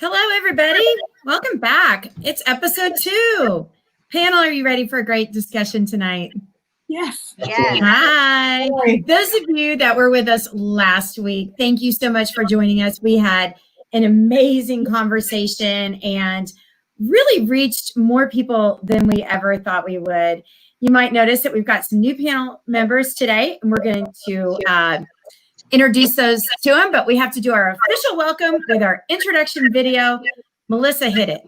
Hello, everybody. Welcome back. It's episode 2. Panel, are you ready for a great discussion tonight? Yes. Hi. Those of you that were with us last week, thank you so much for joining us. We had an amazing conversation and really reached more people than we ever thought we would. You might notice that we've got some new panel members today, and we're going to introduce those to them, but we have to do our official welcome with our introduction video. Melissa, hit it.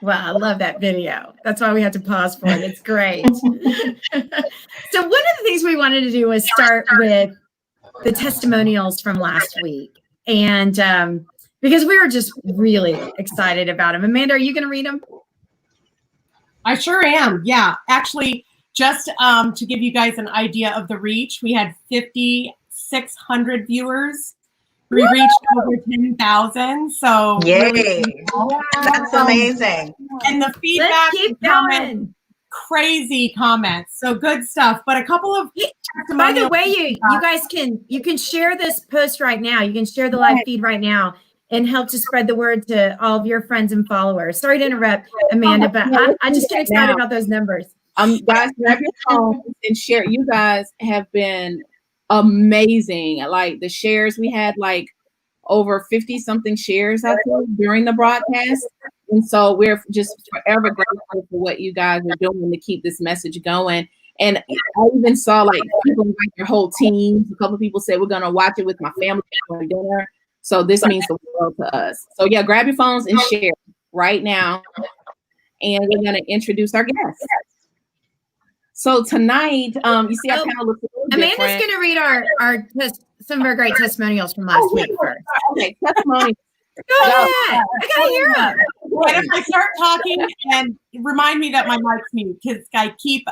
Wow, I love that video. That's why we had to pause for it. It's great. So one of the things we wanted to do was start with the testimonials from last week. And because we were just really excited about them. Amanda, are you going to read them? I sure am. Yeah. Actually, just to give you guys an idea of the reach, we had 5,600 viewers. We reached over 10,000. So yay. That's amazing. And the feedback, comments, crazy comments. So good stuff. But a couple of by the way, you guys can share this post right now. You can share the live feed right now and help to spread the word to all of your friends and followers. Sorry to interrupt, Amanda, but I just get excited about those numbers. Guys, grab your phones and share. You guys have been amazing. Like the shares, we had like over 50 something shares, I think, during the broadcast. And so we're just forever grateful for what you guys are doing to keep this message going. And I even saw like people invite their whole teams. A couple of people said we're going to watch it with my family for dinner. So this means the world to us. So yeah, grab your phones and share right now. And we're going to introduce our guests. So tonight, you see our panel looks a little different. Amanda's going to read some of our great testimonials from last week first. Okay, testimonials. Go ahead. I got to hear them. And if I start talking, and remind me that my mic's mute, because I keep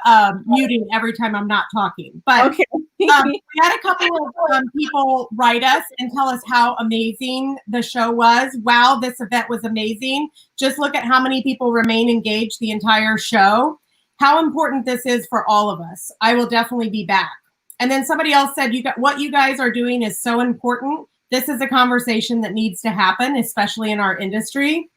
muting every time I'm not talking. But okay. We had a couple of people write us and tell us how amazing the show was. Wow, this event was amazing. Just look at how many people remain engaged the entire show. How important this is for all of us. I will definitely be back. And then somebody else said, what you guys are doing is so important. This is a conversation that needs to happen, especially in our industry.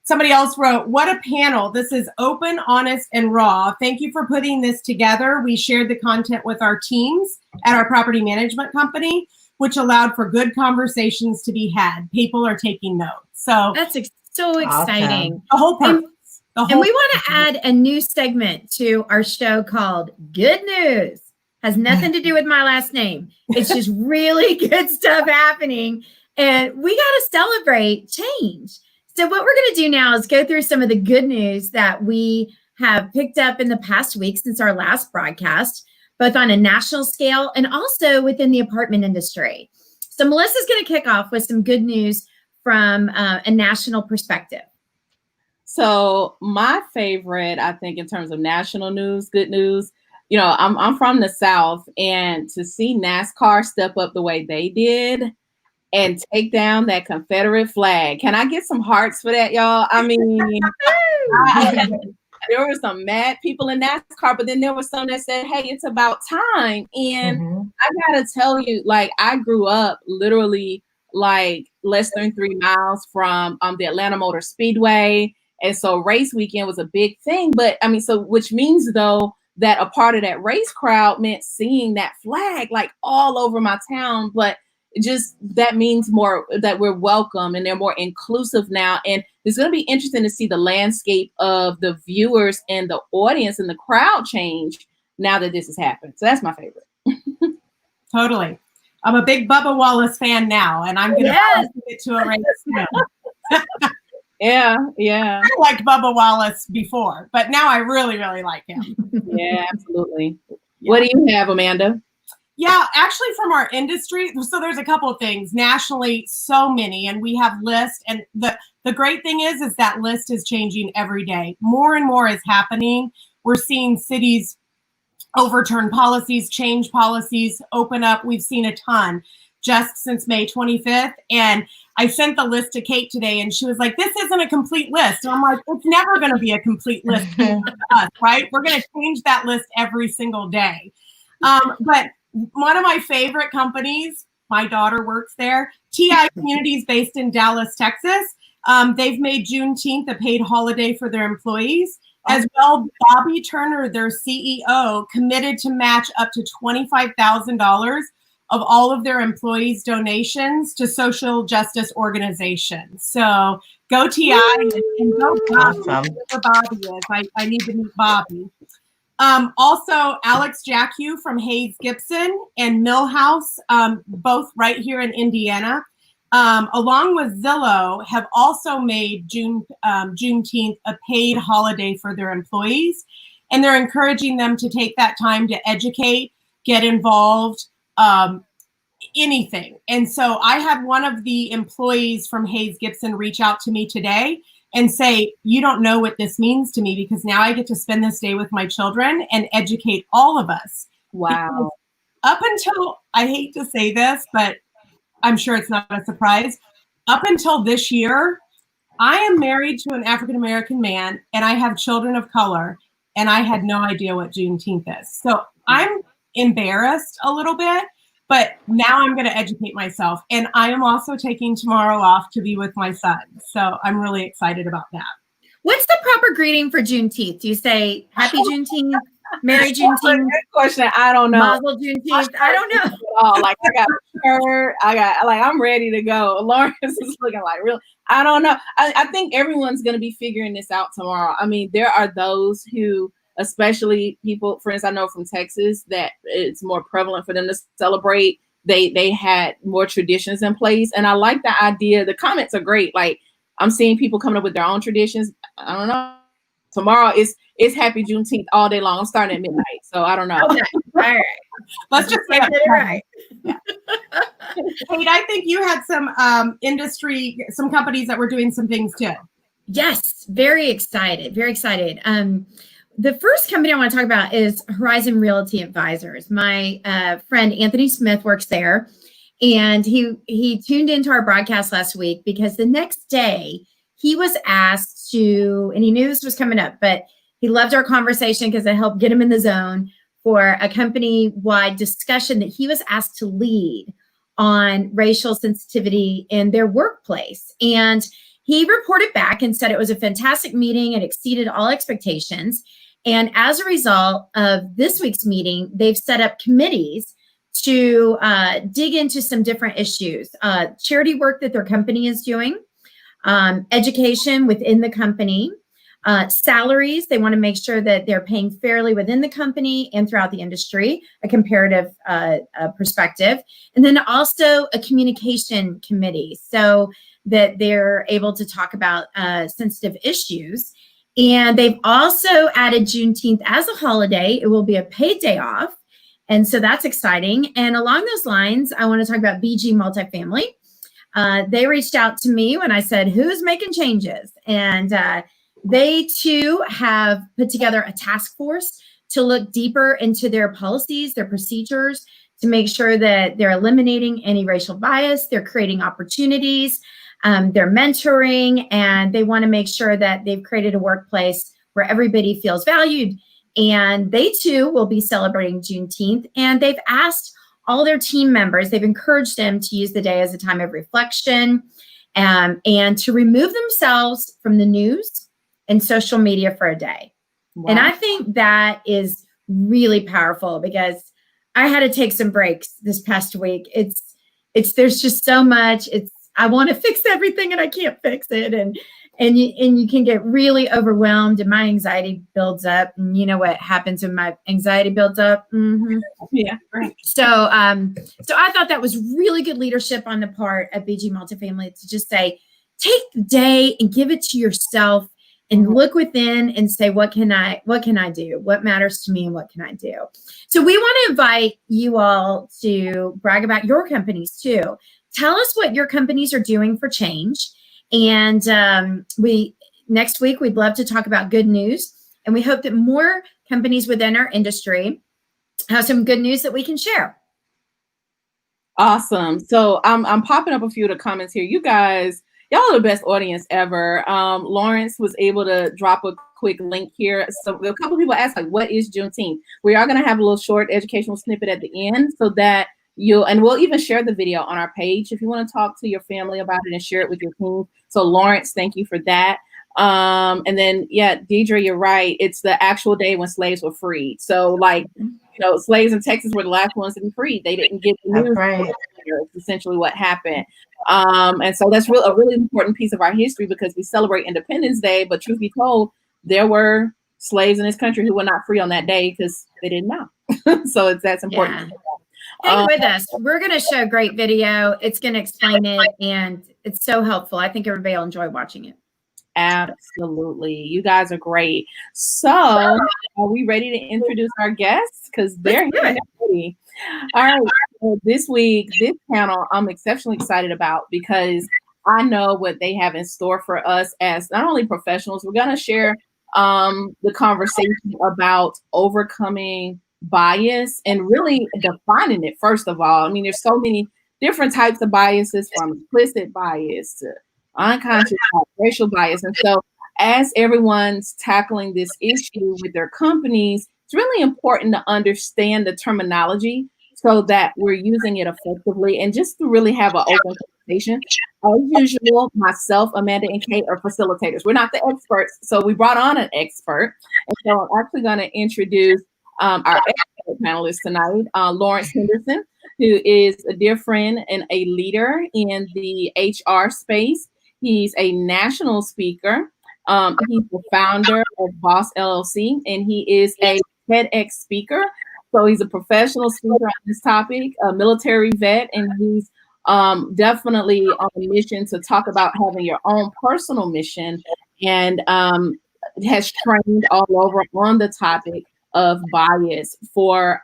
Somebody else wrote, what a panel. This is open, honest, and raw. Thank you for putting this together. We shared the content with our teams at our property management company, which allowed for good conversations to be had. People are taking notes. So that's so exciting. Awesome. The whole purpose. And we want to add a new segment to our show called Good News. Has nothing to do with my last name. It's just really good stuff happening. And we got to celebrate change. So what we're going to do now is go through some of the good news that we have picked up in the past week since our last broadcast, both on a national scale and also within the apartment industry. So Melissa's going to kick off with some good news from a national perspective. So my favorite, I think, in terms of national news, good news, you know, I'm from the South, and to see NASCAR step up the way they did and take down that Confederate flag. Can I get some hearts for that, y'all? I mean, there were some mad people in NASCAR, but then there was some that said, hey, it's about time. And I gotta tell you, like, I grew up literally like less than 3 miles from the Atlanta Motor Speedway. And so race weekend was a big thing. But I mean, so which means though, that a part of that race crowd meant seeing that flag like all over my town. But just that means more that we're welcome and they're more inclusive now. And it's going to be interesting to see the landscape of the viewers and the audience and the crowd change now that this has happened. So that's my favorite. Totally. I'm a big Bubba Wallace fan now, and I'm going to get to a race now. Yeah. I liked Bubba Wallace before, but now I really, really like him. Yeah, absolutely. Yeah. What do you have, Amanda? Yeah, actually from our industry, so there's a couple of things. Nationally, so many, and we have lists. And the great thing is that list is changing every day. More and more is happening. We're seeing cities overturn policies, change policies, open up. We've seen a ton. just since May 25th. And I sent the list to Kate today, and she was like, this isn't a complete list. And I'm like, it's never going to be a complete list for us, right? We're going to change that list every single day. But one of my favorite companies, my daughter works there, TI Communities based in Dallas, Texas. They've made Juneteenth a paid holiday for their employees. As well, Bobby Turner, their CEO, committed to match up to $25,000 of all of their employees' donations to social justice organizations. So go TI and go Bobby. Awesome. Whoever Bobby is. I need to meet Bobby. Also, Alex Jacque from Hayes Gibson and Millhouse, both right here in Indiana, along with Zillow, have also made Juneteenth a paid holiday for their employees. And they're encouraging them to take that time to educate, get involved, anything. And so I had one of the employees from Hayes Gibson reach out to me today and say, you don't know what this means to me, because now I get to spend this day with my children and educate all of us. Wow. Because up until, I hate to say this, but I'm sure it's not a surprise, up until this year, I am married to an African-American man and I have children of color, and I had no idea what Juneteenth is. So I'm embarrassed a little bit, but now I'm going to educate myself. And I am also taking tomorrow off to be with my son. So I'm really excited about that. What's the proper greeting for Juneteenth? Do you say Happy Juneteenth, Merry Juneteenth? Good question. I don't know. Mazel Juneteenth. I don't know. Oh, like I got a shirt. I'm ready to go. Lawrence is looking like real. I don't know. I think everyone's going to be figuring this out tomorrow. I mean, there are those who, especially people, friends I know from Texas, that it's more prevalent for them to celebrate. They had more traditions in place. And I like the idea. The comments are great. Like, I'm seeing people coming up with their own traditions. I don't know. Tomorrow it's Happy Juneteenth all day long. I'm starting at midnight, so I don't know. Okay. All right. Let's just say it right. Yeah. Kate, I think you had some some companies that were doing some things too. Yes, very excited. Very excited. The first company I want to talk about is Horizon Realty Advisors. My friend Anthony Smith works there, and he tuned into our broadcast last week because the next day he was asked to, and he knew this was coming up, but he loved our conversation because it helped get him in the zone for a company-wide discussion that he was asked to lead on racial sensitivity in their workplace. And he reported back and said it was a fantastic meeting. It exceeded all expectations. And as a result of this week's meeting, they've set up committees to dig into some different issues, charity work that their company is doing, education within the company, salaries. They want to make sure that they're paying fairly within the company and throughout the industry, a comparative perspective, and then also a communication committee so that they're able to talk about sensitive issues. And they've also added Juneteenth as a holiday. It will be a paid day off. And so that's exciting. And along those lines, I want to talk about BG Multifamily. They reached out to me when I said, who's making changes? And they too have put together a task force to look deeper into their policies, their procedures, to make sure that they're eliminating any racial bias, they're creating opportunities, they're mentoring, and they want to make sure that they've created a workplace where everybody feels valued. And they too will be celebrating Juneteenth, and they've asked all their team members, they've encouraged them to use the day as a time of reflection and to remove themselves from the news and social media for a day. Wow. And I think that is really powerful because I had to take some breaks this past week. There's just so much. I want to fix everything and I can't fix it. And you can get really overwhelmed and my anxiety builds up. And you know what happens when my anxiety builds up? Mm-hmm. Yeah, right. So I thought that was really good leadership on the part of BG Multifamily to just say, take the day and give it to yourself and look within and say, what can I do? What matters to me and what can I do? So we want to invite you all to brag about your companies too. Tell us what your companies are doing for change. And next week, we'd love to talk about good news. And we hope that more companies within our industry have some good news that we can share. Awesome. So I'm popping up a few of the comments here. You guys, y'all are the best audience ever. Lawrence was able to drop a quick link here. So a couple people asked, like, what is Juneteenth? We are going to have a little short educational snippet at the end so that we'll even share the video on our page if you want to talk to your family about it and share it with your team. So Lawrence, thank you for that. And then, yeah, Deidre, you're right. It's the actual day when slaves were freed. So like, slaves in Texas were the last ones to be freed. They didn't get the news. Right. It's essentially what happened. And so that's a really important piece of our history because we celebrate Independence Day, but truth be told, there were slaves in this country who were not free on that day because they didn't know. So that's important. Yeah. Hang with us. We're going to show a great video. It's going to explain it, and it's so helpful. I think everybody will enjoy watching it. Absolutely. You guys are great. So are we ready to introduce our guests? Because they're here. All right. So this week, this panel, I'm exceptionally excited about because I know what they have in store for us as not only professionals, we're going to share the conversation about overcoming bias and really defining it, first of all. I mean, there's so many different types of biases, from implicit bias to unconscious bias, racial bias. And so as everyone's tackling this issue with their companies, it's really important to understand the terminology so that we're using it effectively and just to really have an open conversation. As usual, myself, Amanda, and Kate are facilitators. We're not the experts, so we brought on an expert. And so I'm actually going to introduce our expert panelist tonight, Lawrence Henderson, who is a dear friend and a leader in the HR space. He's a national speaker. He's the founder of Boss LLC, and he is a TEDx speaker. So he's a professional speaker on this topic, a military vet, and he's definitely on a mission to talk about having your own personal mission, and has trained all over on the topic of bias for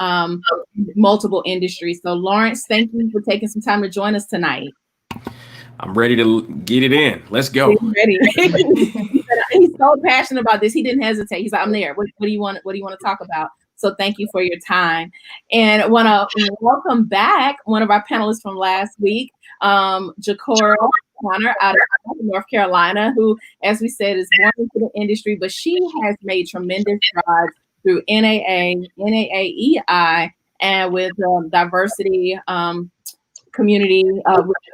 multiple industries. So Lawrence, thank you for taking some time to join us tonight. I'm ready to get it in. Let's go. He's ready. He's so passionate about this. He didn't hesitate. He's like, I'm there. What do you want? What do you want to talk about? So thank you for your time. And I want to welcome back one of our panelists from last week, Chiccorra out of North Carolina, who, as we said, is born into the industry, but she has made tremendous strides through NAA, NAAEI, and with diversity community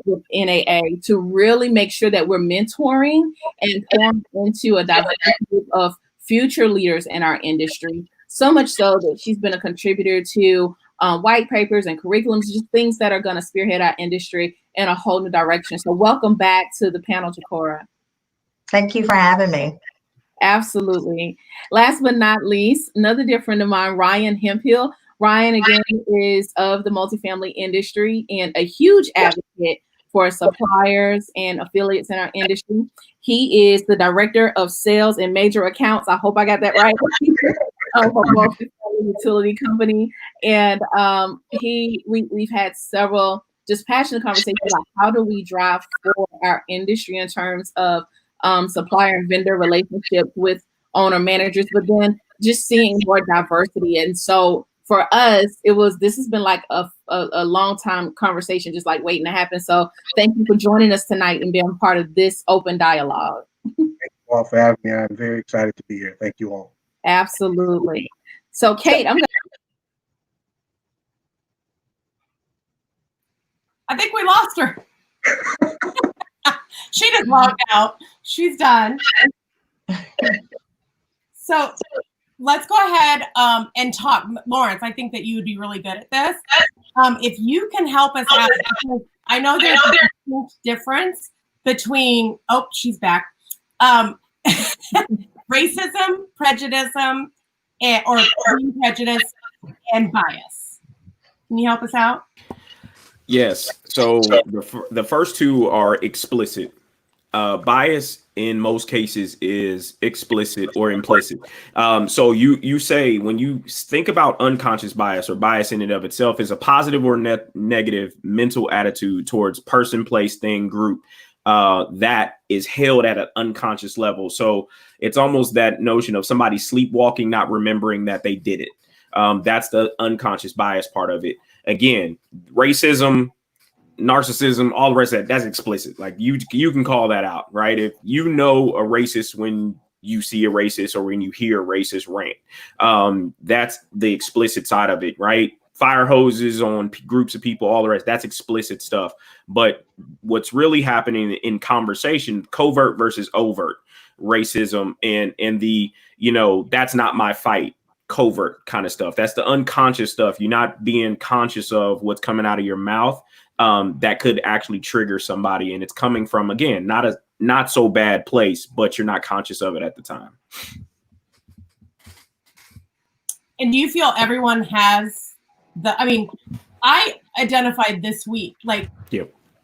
with NAA to really make sure that we're mentoring and form into a diverse group of future leaders in our industry. So much so that she's been a contributor to white papers and curriculums, just things that are going to spearhead our industry in a whole new direction. So welcome back to the panel, Chiccorra. Thank you for having me. Absolutely. Last but not least, another dear friend of mine, Ryan Hemphill. Ryan, again, is of the multifamily industry and a huge advocate for suppliers and affiliates in our industry. He is the director of sales and major accounts. I hope I got that right. Of a multifamily utility company. And we've had several just passionate conversations about how do we drive for our industry in terms of supplier and vendor relationships with owner managers, but then just seeing more diversity. And so for us, this has been like a long time conversation, just like waiting to happen. So thank you for joining us tonight and being part of this open dialogue. Thank you all for having me. I'm very excited to be here. Thank you all. Absolutely. So Kate, I think we lost her. She just logged out. She's done. So let's go ahead and talk. Lawrence, I think that you would be really good at this. If you can help us out, I know there's a huge difference between, she's back. Racism, prejudice, or prejudice and bias. Can you help us out? Yes. So the first two are explicit. Bias in most cases is explicit or implicit. So you say when you think about unconscious bias or bias in and of itself is a positive or negative mental attitude towards person, place, thing, group that is held at an unconscious level. So it's almost that notion of somebody sleepwalking, not remembering that they did it. That's the unconscious bias part of it. Again, racism, narcissism, all the rest of that, that's explicit. Like you can call that out, right? If you know a racist when you see a racist or when you hear a racist rant, that's the explicit side of it, right? Fire hoses on groups of people, all the rest, that's explicit stuff. But what's really happening in conversation, covert versus overt racism and the, that's not my fight, covert kind of stuff. That's the unconscious stuff. You're not being conscious of what's coming out of your mouth that could actually trigger somebody. And it's coming from, again, not so bad place, but you're not conscious of it at the time. And do you feel everyone has I identified this week, like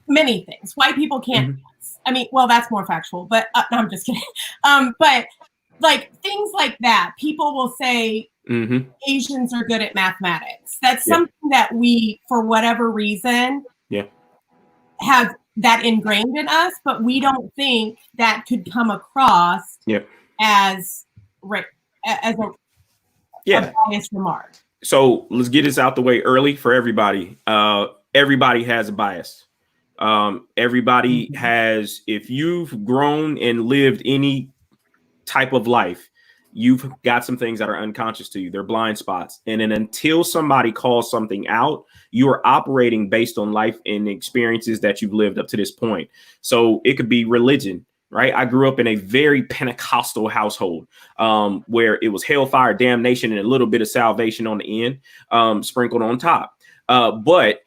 many things. White people can't dance. Well, that's more factual, but no, I'm just kidding. But like things like that, people will say Asians are good at mathematics. That's something that we, for whatever reason, have that ingrained in us, but we don't think that could come across as a biased remark. So let's get this out the way early for everybody. Everybody has a bias. Everybody has, if you've grown and lived any type of life, you've got some things that are unconscious to you. They're blind spots. And then until somebody calls something out, you are operating based on life and experiences that you've lived up to this point. So it could be religion, right? I grew up in a very Pentecostal household where it was hellfire, damnation, and a little bit of salvation on the end, sprinkled on top. But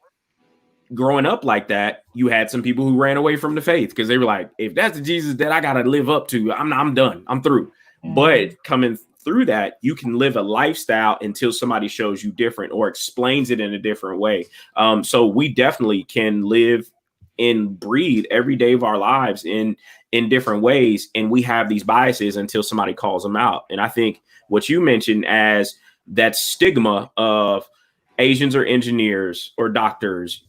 growing up like that, you had some people who ran away from the faith because they were like, if that's the Jesus that I got to live up to, I'm done. I'm through. But coming through that, you can live a lifestyle until somebody shows you different or explains it in a different way. So we definitely can live and breathe every day of our lives in different ways. And we have these biases until somebody calls them out. And I think what you mentioned as that stigma of Asians are engineers or doctors,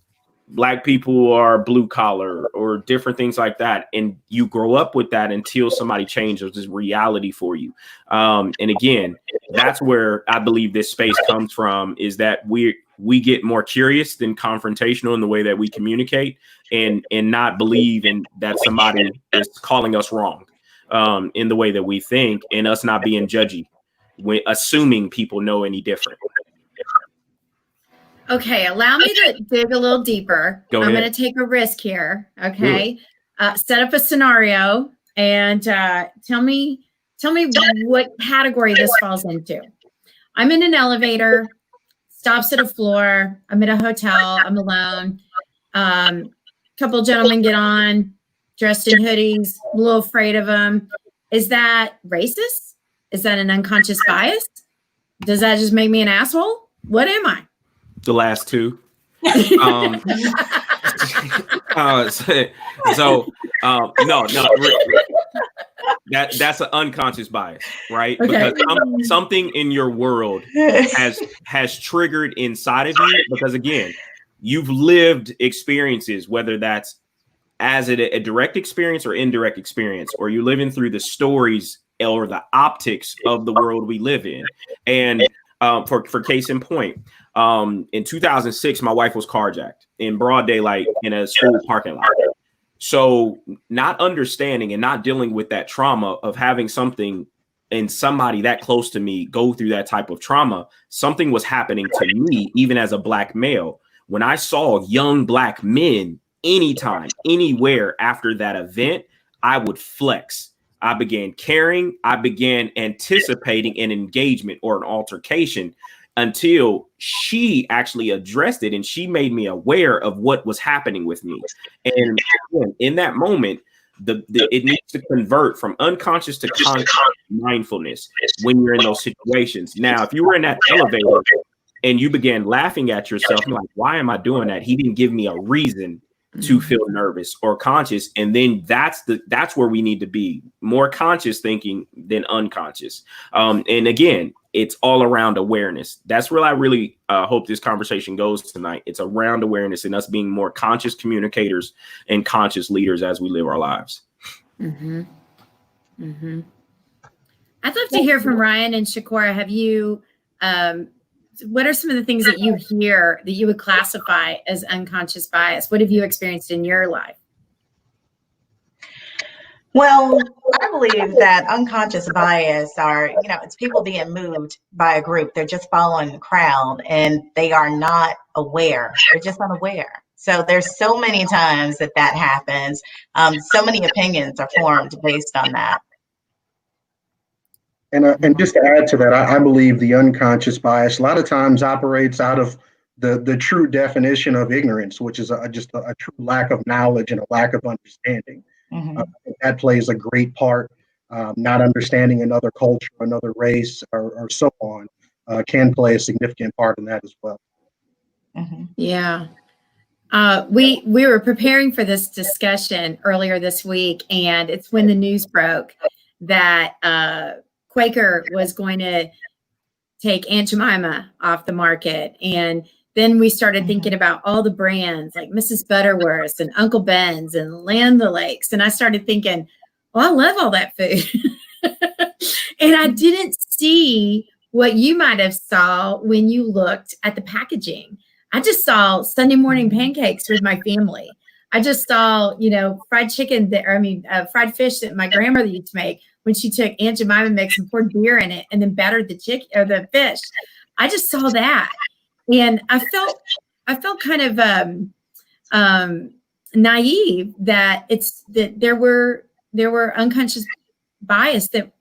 Black people are blue collar or different things like that. And you grow up with that until somebody changes this reality for you. And again, that's where I believe this space comes from, is that we get more curious than confrontational in the way that we communicate and not believe in that somebody is calling us wrong in the way that we think, and us not being judgy when assuming people know any different. Okay, allow me to dig a little deeper. Go ahead. I'm going to take a risk here. Okay, set up a scenario and tell me what category this falls into. I'm in an elevator, stops at a floor. I'm at a hotel. I'm alone. Couple gentlemen get on, dressed in hoodies. I'm a little afraid of them. Is that racist? Is that an unconscious bias? Does that just make me an asshole? What am I? The last two. No. That's an unconscious bias, right? Okay. Because something in your world has triggered inside of you. Because again, you've lived experiences, whether that's as a direct experience or indirect experience, or you're living through the stories or the optics of the world we live in. And for case in point, in 2006, my wife was carjacked in broad daylight in a school parking lot. So not understanding and not dealing with that trauma of having something and somebody that close to me go through that type of trauma, something was happening to me, even as a Black male. When I saw young Black men anytime, anywhere after that event, I would flex. I began caring. I began anticipating an engagement or an altercation until she actually addressed it and she made me aware of what was happening with me. And in that moment, it needs to convert from unconscious to conscious mindfulness when you're in those situations. Now, if you were in that elevator and you began laughing at yourself, I'm like, why am I doing that? He didn't give me a reason to feel nervous or conscious. And then that's where we need to be, more conscious thinking than unconscious. And again, it's all around awareness. That's where I really hope this conversation goes tonight. It's around awareness and us being more conscious communicators and conscious leaders as we live our lives. Mm-hmm. Mm-hmm. I'd love to hear from Ryan and Chiccorra. Have you what are some of the things that you hear that you would classify as unconscious bias? What have you experienced in your life? Well, I believe that unconscious bias are, it's people being moved by a group. They're just following the crowd and they are not aware. They're just unaware. So there's so many times that happens. So many opinions are formed based on that. And just to add to that, I believe the unconscious bias a lot of times operates out of the true definition of ignorance, which is just a true lack of knowledge and a lack of understanding. That plays a great part. Not understanding another culture, another race, or so on can play a significant part in that as well. Yeah. We were preparing for this discussion earlier this week, and it's when the news broke that Quaker was going to take Aunt Jemima off the market. And then we started thinking about all the brands like Mrs. Butterworth and Uncle Ben's and Land O'Lakes. And I started thinking, well, I love all that food. And I didn't see what you might have saw when you looked at the packaging. I just saw Sunday morning pancakes with my family. I just saw, fried chicken fried fish that my grandmother used to make when she took Aunt Jemima mix and poured beer in it and then battered the chicken or the fish. I just saw that. And I felt kind of naive that there were unconscious bias that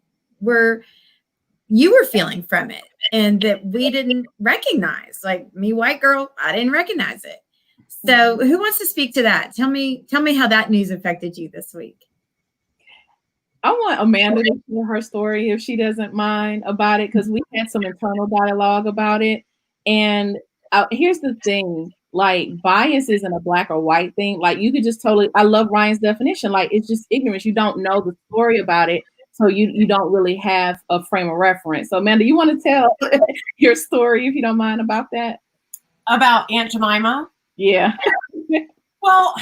you were feeling from it and that we didn't recognize. Like me, white girl, I didn't recognize it. So who wants to speak to that? Tell me how that news affected you this week. I want Amanda to share her story if she doesn't mind about it, because we had some internal dialogue about it. And here's the thing, like bias isn't a black or white thing. Like you could just I love Ryan's definition. Like it's just ignorance. You don't know the story about it. So you don't really have a frame of reference. So Amanda, you want to tell your story if you don't mind about that? About Aunt Jemima? Yeah. Well,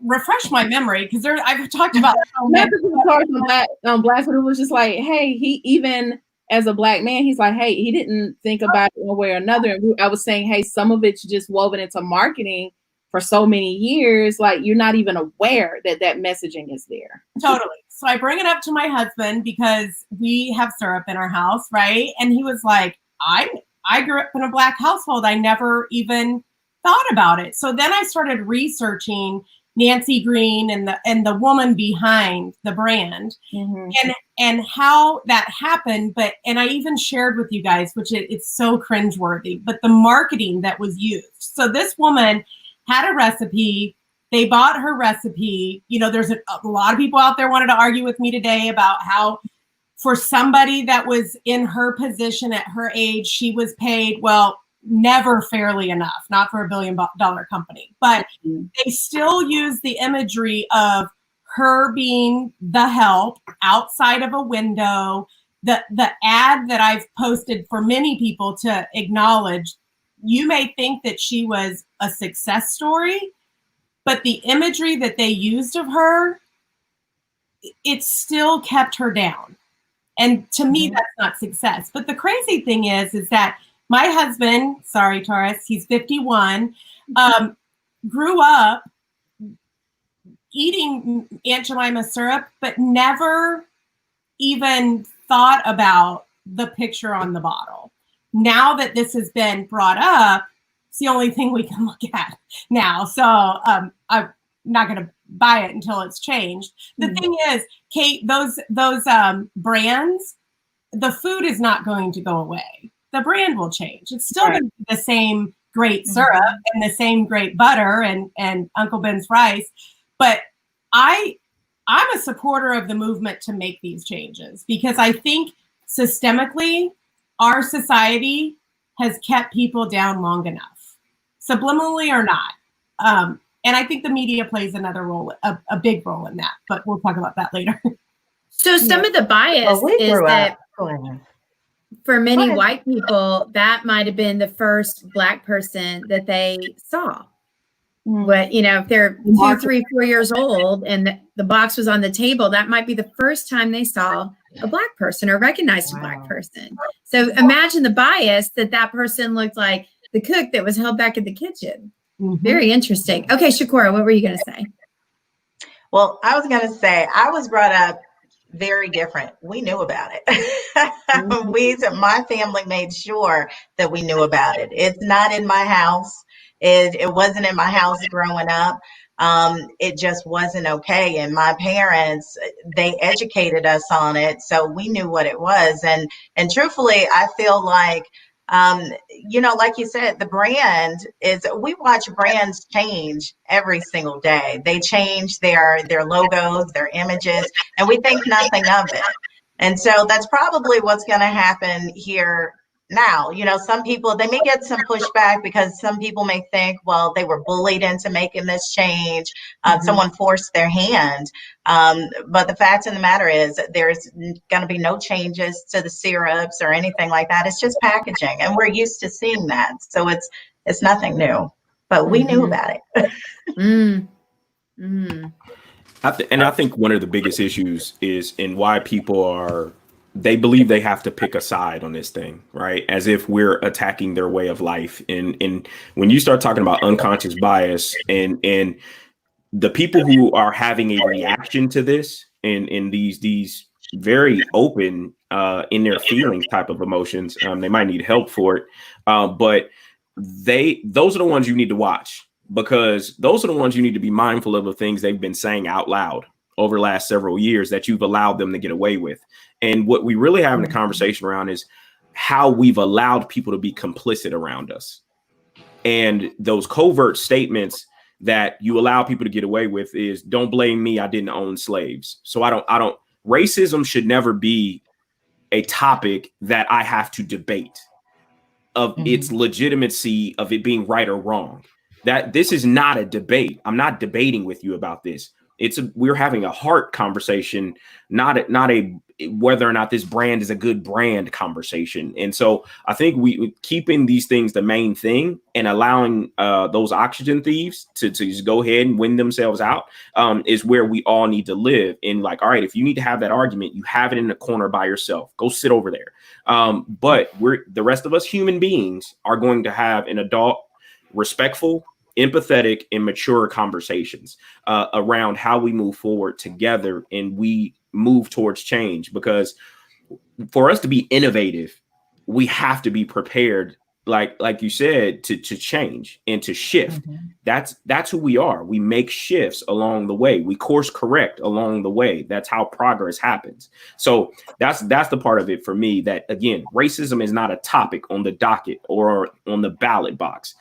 refresh my memory because I've talked about Black, but it was just like, hey, he even as a black man, he's like, hey, he didn't think about it one way or another. And I was saying, hey, some of it's just woven into marketing for so many years, like you're not even aware that messaging is there. Totally. So I bring it up to my husband because we have syrup in our house, right? And he was like, I grew up in a black household. I never even thought about it. So then I started researching Nancy Green and the woman behind the brand and how that happened. And I even shared with you guys, which it's so cringeworthy, but the marketing that was used. So this woman had a recipe. They bought her recipe. There's a lot of people out there wanted to argue with me today about how for somebody that was in her position at her age, she was paid, well, never fairly enough, not for $1 billion company, but they still use the imagery of her being the help outside of a window. The ad that I've posted for many people to acknowledge, you may think that she was a success story, but the imagery that they used of her, it still kept her down. And to me, that's not success. But the crazy thing is that my husband, sorry, Taurus, he's 51, grew up eating Aunt Jemima syrup, but never even thought about the picture on the bottle. Now that this has been brought up, it's the only thing we can look at now. So I'm not going to buy it until it's changed. The thing is, Kate, those brands, the food is not going to go away. The brand will change. It's still going to be the same great syrup and the same great butter and Uncle Ben's rice. But I'm a supporter of the movement to make these changes because I think systemically our society has kept people down long enough, subliminally or not. And I think the media plays another role, a big role in that, but we'll talk about that later. So some of the bias is that for many white people, that might have been the first Black person that they saw. What, if they're 2, 3, 4 years old and the box was on the table, that might be the first time they saw a Black person or recognized a Black person. So imagine the bias that person looked like the cook that was held back in the kitchen. Very interesting. Okay, Chiccorra, what were you going to say? Well, I was going to say, I was brought up very different. We knew about it. My family made sure that we knew about it. It's not in my house. It wasn't in my house growing up. It just wasn't okay. And my parents, they educated us on it, so we knew what it was. And truthfully, I feel like, like you said, the brand is, we watch brands change every single day. They change their logos, their images, and we think nothing of it. And so that's probably what's going to happen here now. Some people, they may get some pushback because some people may think, well, they were bullied into making this change. Someone forced their hand. But the fact of the matter is there's going to be no changes to the syrups or anything like that. It's just packaging, and we're used to seeing that. So it's nothing new, but we knew about it. I think one of the biggest issues is in why people they believe they have to pick a side on this thing, right? As if we're attacking their way of life. And when you start talking about unconscious bias and the people who are having a reaction to this and these very open in their feelings type of emotions, they might need help for it. But those are the ones you need to watch, because those are the ones you need to be mindful of the things they've been saying out loud over the last several years that you've allowed them to get away with. And what we really having a conversation around is how we've allowed people to be complicit around us. And those covert statements that you allow people to get away with is, don't blame me, I didn't own slaves. So racism should never be a topic that I have to debate of its legitimacy of it being right or wrong. That this is not a debate. I'm not debating with you about this. We're having a heart conversation, not a whether or not this brand is a good brand conversation. And so I think we keeping these things the main thing and allowing those oxygen thieves to just go ahead and win themselves out is where we all need to live. And like, all right, if you need to have that argument, you have it in the corner by yourself. Go sit over there. But the rest of us human beings are going to have an adult, respectful, empathetic, and mature conversations around how we move forward together and we move towards change. Because for us to be innovative, we have to be prepared, like you said, to change and to shift. That's who we are. We make shifts along the way. We course correct along the way. That's how progress happens. So that's the part of it for me that, again, racism is not a topic on the docket or on the ballot box.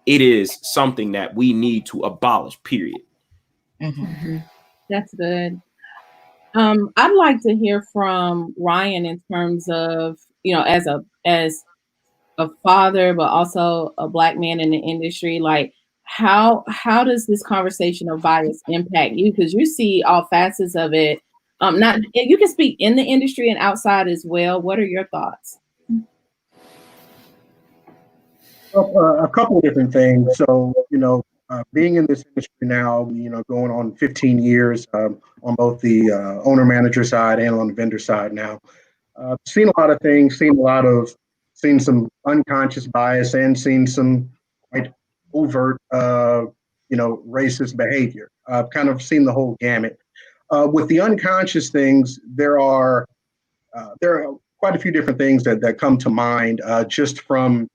It is something that we need to abolish, period. That's good. I'd like to hear from Ryan in terms of, as a father, but also a Black man in the industry, like how does this conversation of bias impact you? Because you see all facets of it. You can speak in the industry and outside as well. What are your thoughts? A couple of different things. So, being in this industry now, going on 15 years on both the owner manager side and on the vendor side now, seen a lot of things, seen some unconscious bias and seen some quite overt, racist behavior. I've kind of seen the whole gamut. With the unconscious things, there are quite a few different things that come to mind just from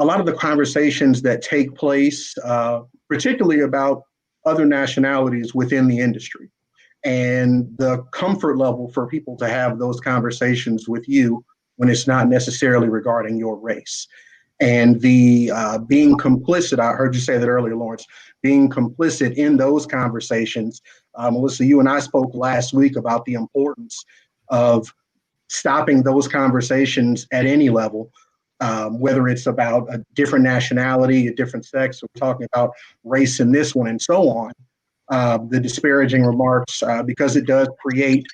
a lot of the conversations that take place, particularly about other nationalities within the industry, and the comfort level for people to have those conversations with you when it's not necessarily regarding your race. And the being complicit, I heard you say that earlier, Lawrence, being complicit in those conversations. Melissa, you and I spoke last week about the importance of stopping those conversations at any level. Whether it's about a different nationality, a different sex, we're talking about race in this one and so on, the disparaging remarks, because it does create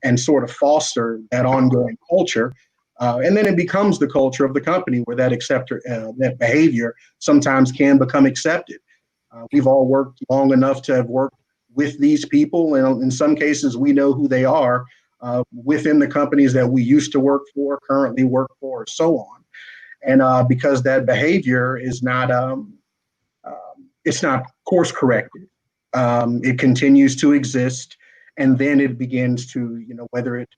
and sort of foster that ongoing culture. And then it becomes the culture of the company where that behavior sometimes can become accepted. We've all worked long enough to have worked with these people, and in some cases, we know who they are within the companies that we used to work for, currently work for, so on. And because that behavior is not, it's not course corrected, it continues to exist, and then it begins to, whether it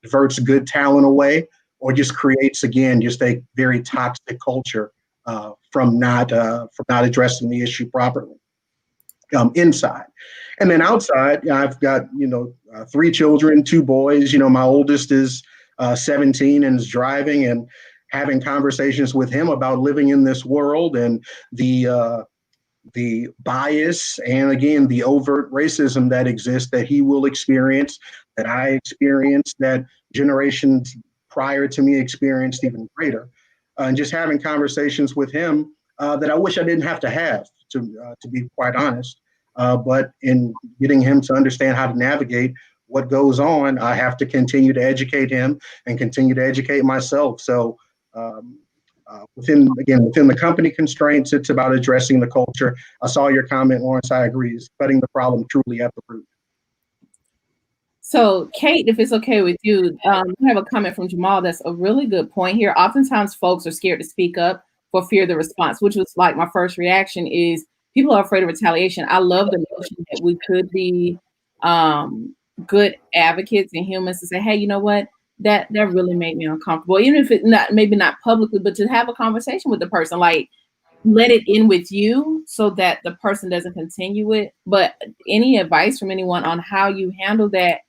diverts good talent away or just creates, again, just a very toxic culture from not addressing the issue properly inside. And then outside, I've got 3 children, 2 boys. My oldest is 17 and is driving, and having conversations with him about living in this world and the bias and, again, the overt racism that exists, that he will experience, that I experienced, that generations prior to me experienced even greater. And just having conversations with him that I wish I didn't have to be quite honest. But in getting him to understand how to navigate what goes on, I have to continue to educate him and continue to educate myself. So within the company constraints, it's about addressing the culture. I saw your comment, Lawrence. I agree. It's cutting the problem truly at the root. So, Kate, if it's okay with you, I have a comment from Jamal that's a really good point here. Oftentimes, folks are scared to speak up for fear of the response, which was like my first reaction is people are afraid of retaliation. I love the notion that we could be good advocates and humans to say, hey, you know what? That really made me uncomfortable, even if it maybe not publicly, but to have a conversation with the person, like let it in with you so that the person doesn't continue it. But any advice from anyone on how you handle that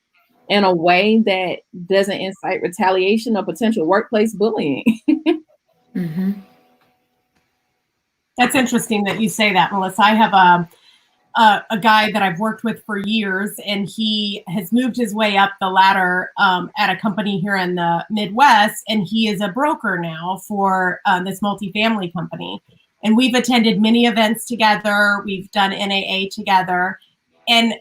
in a way that doesn't incite retaliation or potential workplace bullying? Mm-hmm. That's interesting that you say that, Melissa. I have a guy that I've worked with for years, and he has moved his way up the ladder at a company here in the Midwest, and he is a broker now for this multifamily company. And we've attended many events together. We've done NAA together. And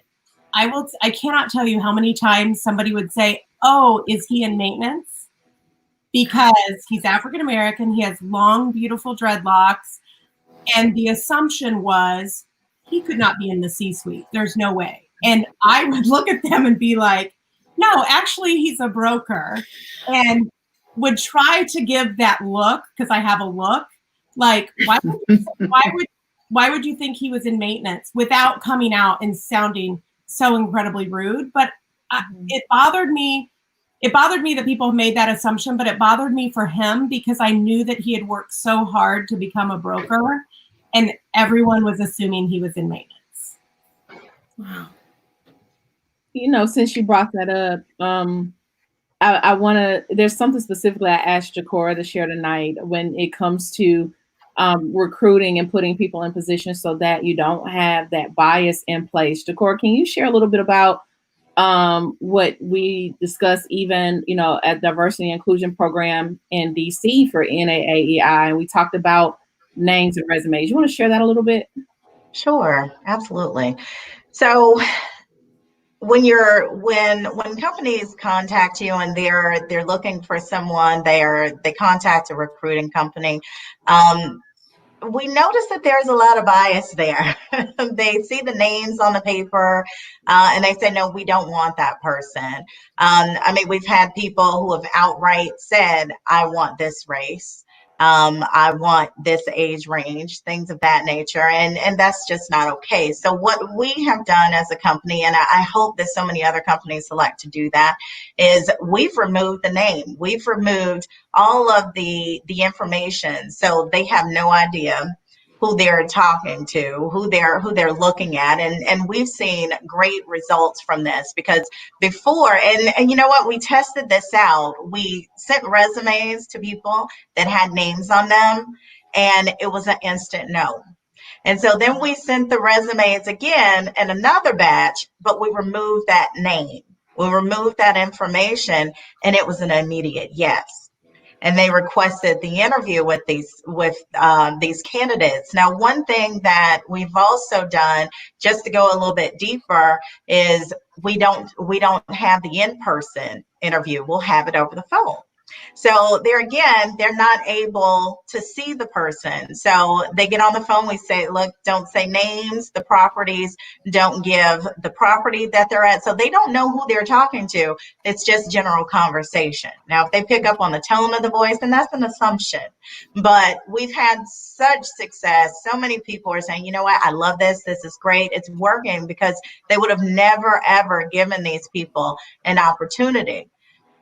I cannot tell you how many times somebody would say, oh, is he in maintenance? Because he's African-American, he has long, beautiful dreadlocks. And the assumption was he could not be in the C-suite. There's no way. And I would look at them and be like, no, actually, he's a broker. And would try to give that look, because I have a look, like, why would you think he was in maintenance, without coming out and sounding so incredibly rude? But it bothered me. It bothered me that people made that assumption, but it bothered me for him because I knew that he had worked so hard to become a broker, and everyone was assuming he was in maintenance. Wow. Since you brought that up, I want to, there's something specifically I asked Chiccorra to share tonight when it comes to recruiting and putting people in positions so that you don't have that bias in place. Chiccorra, can you share a little bit about what we discussed even, at Diversity and Inclusion Program in DC for NAAEI, and we talked about names and resumes. You want to share that a little bit? Sure, absolutely. So when companies contact you and they're looking for someone, they contact a recruiting company, we notice that there's a lot of bias there. They see the names on the paper and they say, no, we don't want that person. We've had people who have outright said, I want this race. I want this age range, things of that nature. And that's just not okay. So what we have done as a company, and I hope that so many other companies select to do that, is we've removed the name. We've removed all of the information. So they have no idea who they're talking to, who they're looking at. And we've seen great results from this, because before, and you know what, we tested this out. We sent resumes to people that had names on them, and it was an instant no. And so then we sent the resumes again in another batch, but we removed that name. We removed that information, and it was an immediate yes. And they requested the interview with these candidates. Now, one thing that we've also done, just to go a little bit deeper, is we don't have the in-person interview. We'll have it over the phone. So there again, they're not able to see the person. So they get on the phone. We say, look, don't say names, the properties, don't give the property that they're at. So they don't know who they're talking to. It's just general conversation. Now, if they pick up on the tone of the voice, then that's an assumption. But we've had such success. So many people are saying, you know what, I love this. This is great. It's working, because they would have never, ever given these people an opportunity.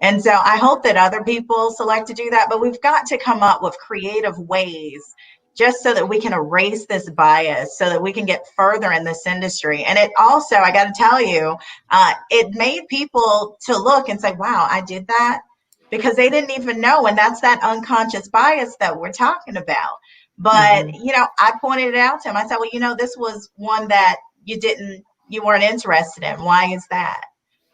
And so I hope that other people select to do that, but we've got to come up with creative ways just so that we can erase this bias, so that we can get further in this industry. And it also, I got to tell you, it made people to look and say, wow, I did that, because they didn't even know. And that's that unconscious bias that we're talking about. But, you know, I pointed it out to him. I said, well, you know, this was one that you weren't interested in. Why is that?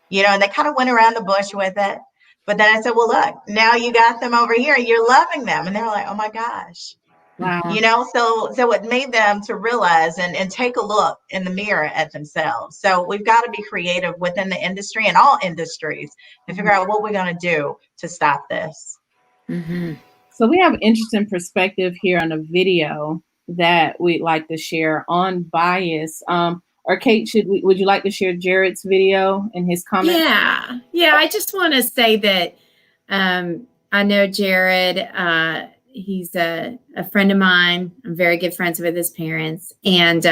You know, and they kind of went around the bush with it. But then I said, well, look, now you got them over here, you're loving them. And they're like, oh my gosh. Wow. You know, so it made them to realize and take a look in the mirror at themselves. So we've got to be creative within the industry and all industries to figure out what we're going to do to stop this. So we have an interesting perspective here on a video that we'd like to share on bias. Or Kate, would you like to share Jared's video and his comment? Yeah. I just want to say that I know Jared. He's a friend of mine. I'm very good friends with his parents. And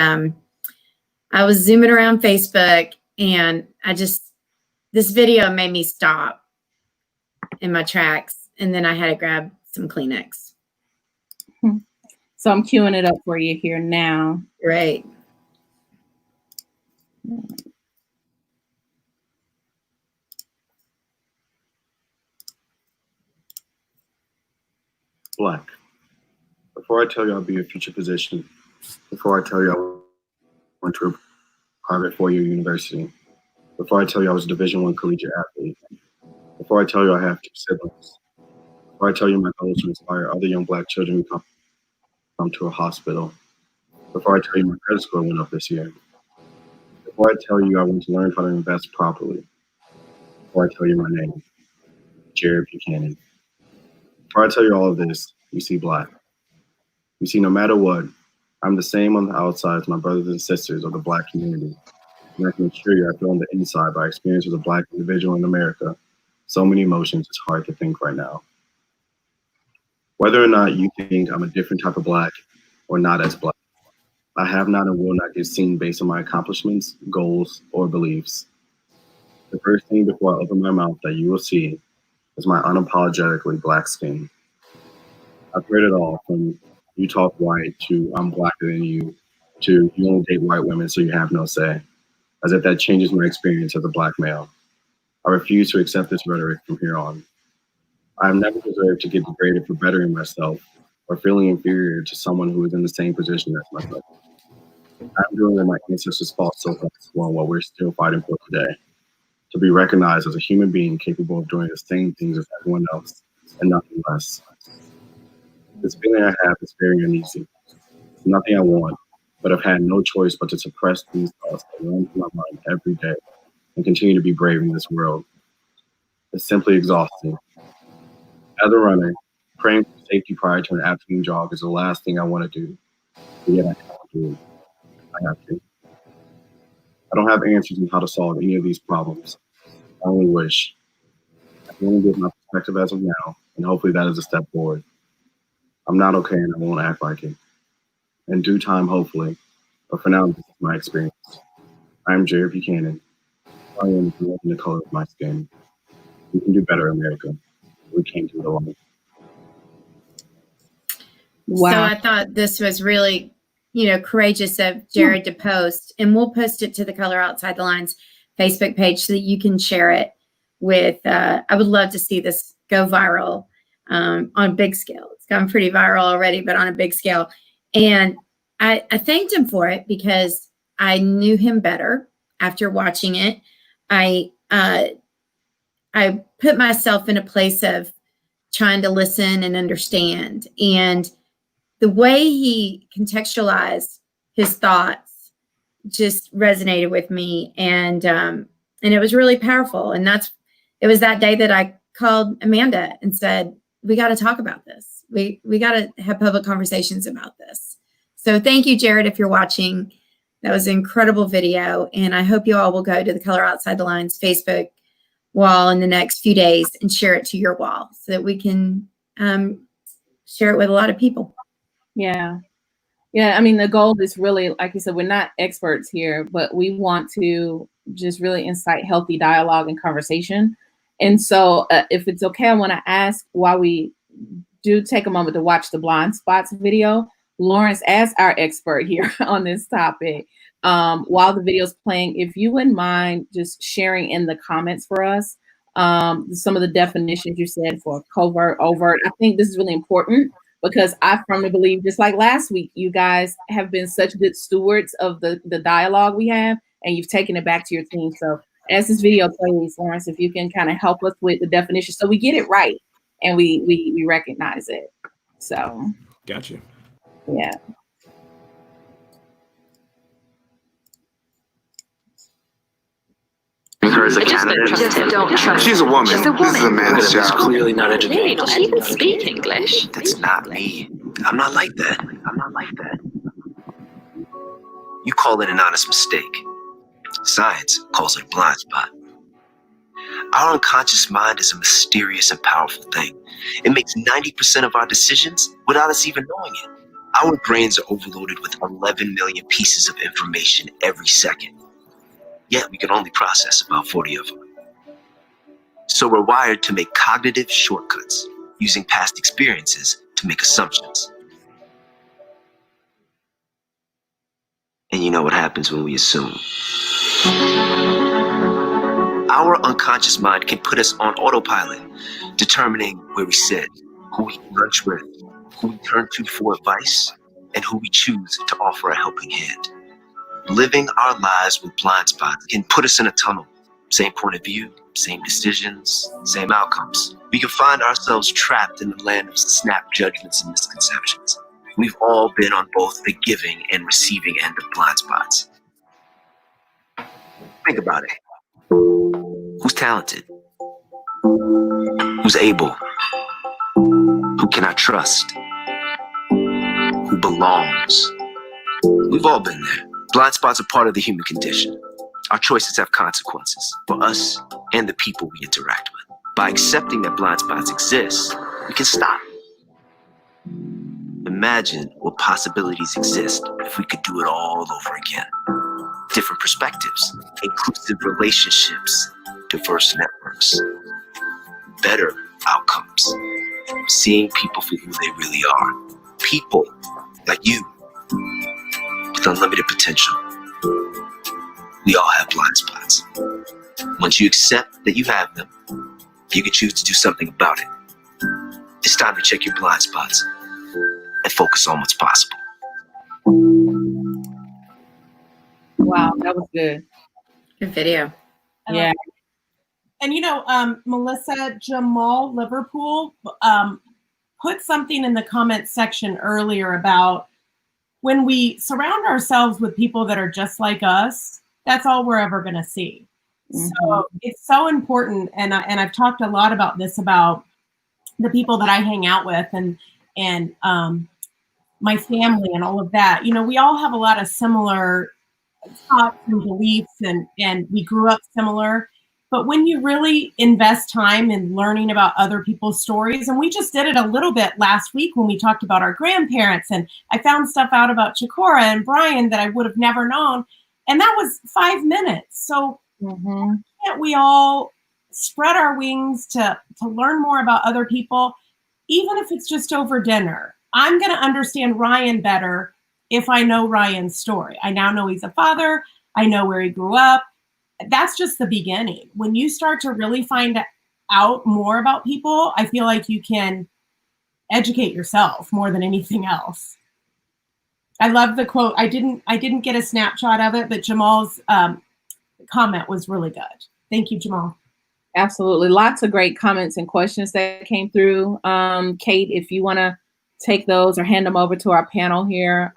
I was zooming around Facebook, and this video made me stop in my tracks. And then I had to grab some Kleenex. So I'm queuing it up for you here now. Right. Black. Before I tell you I'll be a future physician, before I tell you I went to a private four-year university, before I tell you I was a Division I collegiate athlete, before I tell you I have 2 siblings, before I tell you my goal is to inspire other young Black children who come to a hospital, before I tell you my credit score went up this year, before I tell you I want to learn how to invest properly, before I tell you my name, Jared Buchanan. Before I tell you all of this, you see Black. You see, no matter what, I'm the same on the outside as my brothers and sisters of the Black community. And I can assure you I feel on the inside by experience as a Black individual in America. So many emotions, it's hard to think right now. Whether or not you think I'm a different type of Black or not as Black, I have not and will not get seen based on my accomplishments, goals, or beliefs. The first thing before I open my mouth that you will see is my unapologetically Black skin. I've heard it all, from you talk white to I'm blacker than you to you only date white women so you have no say, as if that changes my experience as a Black male. I refuse to accept this rhetoric from here on. I have never deserved to get degraded for bettering myself or feeling inferior to someone who is in the same position as myself. I'm doing what my ancestors fought so hard for and what we're still fighting for today, to be recognized as a human being capable of doing the same things as everyone else and nothing less. This feeling I have is very uneasy. It's nothing I want, but I've had no choice but to suppress these thoughts that run through my mind every day and continue to be brave in this world. It's simply exhausting. As a runner, praying for safety prior to an afternoon jog is the last thing I want to do, but yet I can't do it. I have to. I don't have answers on how to solve any of these problems. I only wish. I can only give my perspective as of now, and hopefully that is a step forward. I'm not okay and I won't act like it. In due time, hopefully, but for now, this is my experience. I am Jared Buchanan. I am the color of my skin. We can do better, America. We can't do it alone. Wow. So I thought this was really, courageous of Jared to post, and we'll post it to the Color Outside the Lines Facebook page so that you can share it with, I would love to see this go viral on a big scale. It's gone pretty viral already, but on a big scale. And I thanked him for it because I knew him better after watching it. I put myself in a place of trying to listen and understand. And the way he contextualized his thoughts just resonated with me. And it was really powerful. And it was that day that I called Amanda and said, we got to talk about this. We got to have public conversations about this. So thank you, Jared, if you're watching. That was an incredible video. And I hope you all will go to the Color Outside the Lines Facebook wall in the next few days and share it to your wall so that we can share it with a lot of people. Yeah. Yeah. I mean, the goal is really, like you said, we're not experts here, but we want to just really incite healthy dialogue and conversation. And so if it's okay, I want to ask, while we do take a moment to watch the blind spots video, Lawrence, as our expert here on this topic, while the video's playing, if you wouldn't mind just sharing in the comments for us some of the definitions you said for covert, overt. I think this is really important because I firmly believe, just like last week, you guys have been such good stewards of the dialogue we have, and you've taken it back to your team. So as this video plays, Lawrence, if you can kind of help us with the definition so we get it right and we recognize it. So Gotcha. Yeah. Her as a candidate. Just don't trust. She's a woman. She's a woman. This is a man's She's job. clearly not educated. Does she even speak English? That's not me. I'm not like that. I'm not like that. You call it an honest mistake. Science calls it a blind spot. Our unconscious mind is a mysterious and powerful thing. It makes 90% of our decisions without us even knowing it. Our brains are overloaded with 11 million pieces of information every second. Yet we can only process about 40 of them. So we're wired to make cognitive shortcuts, using past experiences to make assumptions. And you know what happens when we assume. Our unconscious mind can put us on autopilot, determining where we sit, who we eat lunch with, who we turn to for advice, and who we choose to offer a helping hand. Living our lives with blind spots can put us in a tunnel. Same point of view, same decisions, same outcomes. We can find ourselves trapped in the land of snap judgments and misconceptions. We've all been on both the giving and receiving end of blind spots. Think about it. Who's talented? Who's able? Who can I trust? Who belongs? We've all been there. Blind spots are part of the human condition. Our choices have consequences for us and the people we interact with. By accepting that blind spots exist, we can stop. Imagine what possibilities exist if we could do it all over again. Different perspectives, inclusive relationships, diverse networks, better outcomes, seeing people for who they really are. People like you with unlimited potential. We all have blind spots. Once you accept that you have them, you can choose to do something about it. It's time to check your blind spots and focus on what's possible. Wow, that was good. Good video. Yeah. And you know, Melissa, Jamal Liverpool put something in the comments section earlier about when we surround ourselves with people that are just like us, that's all we're ever going to see. Mm-hmm. So it's so important. And I've talked a lot about this, about the people that I hang out with and my family and all of that. You know, we all have a lot of similar thoughts and beliefs and we grew up similar. But when you really invest time in learning about other people's stories, and we just did it a little bit last week when we talked about our grandparents, and I found stuff out about Chiccorra and Brian that I would have never known. And that was 5 minutes. So can't we all spread our wings to learn more about other people, even if it's just over dinner? I'm going to understand Ryan better if I know Ryan's story. I now know he's a father. I know where he grew up. That's just the beginning. When you start to really find out more about people, I feel like you can educate yourself more than anything else. I love the quote. I didn't get a snapshot of it, but Jamal's comment was really good. Thank you, Jamal. Absolutely. Lots of great comments and questions that came through. Kate, if you want to take those or hand them over to our panel here.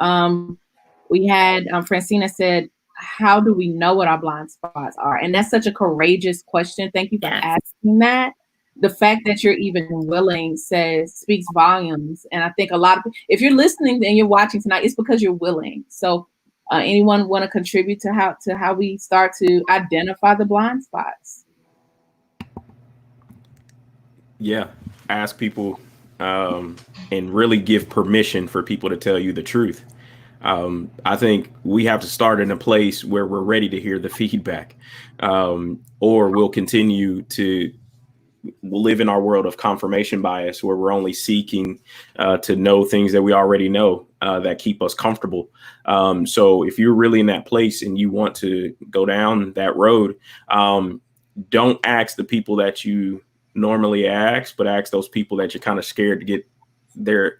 We had Francina said, how do we know what our blind spots are? And that's such a courageous question. Thank you for asking that. the fact that you're even willing speaks volumes. And I think a lot of, if you're listening and you're watching tonight, it's because you're willing. So anyone want to contribute to how we start to identify the blind spots? Yeah, ask people and really give permission for people to tell you the truth. I think we have to start in a place where we're ready to hear the feedback, or we'll continue to live in our world of confirmation bias, where we're only seeking to know things that we already know that keep us comfortable. So if you're really in that place and you want to go down that road, don't ask the people that you normally ask, but ask those people that you're kind of scared to get their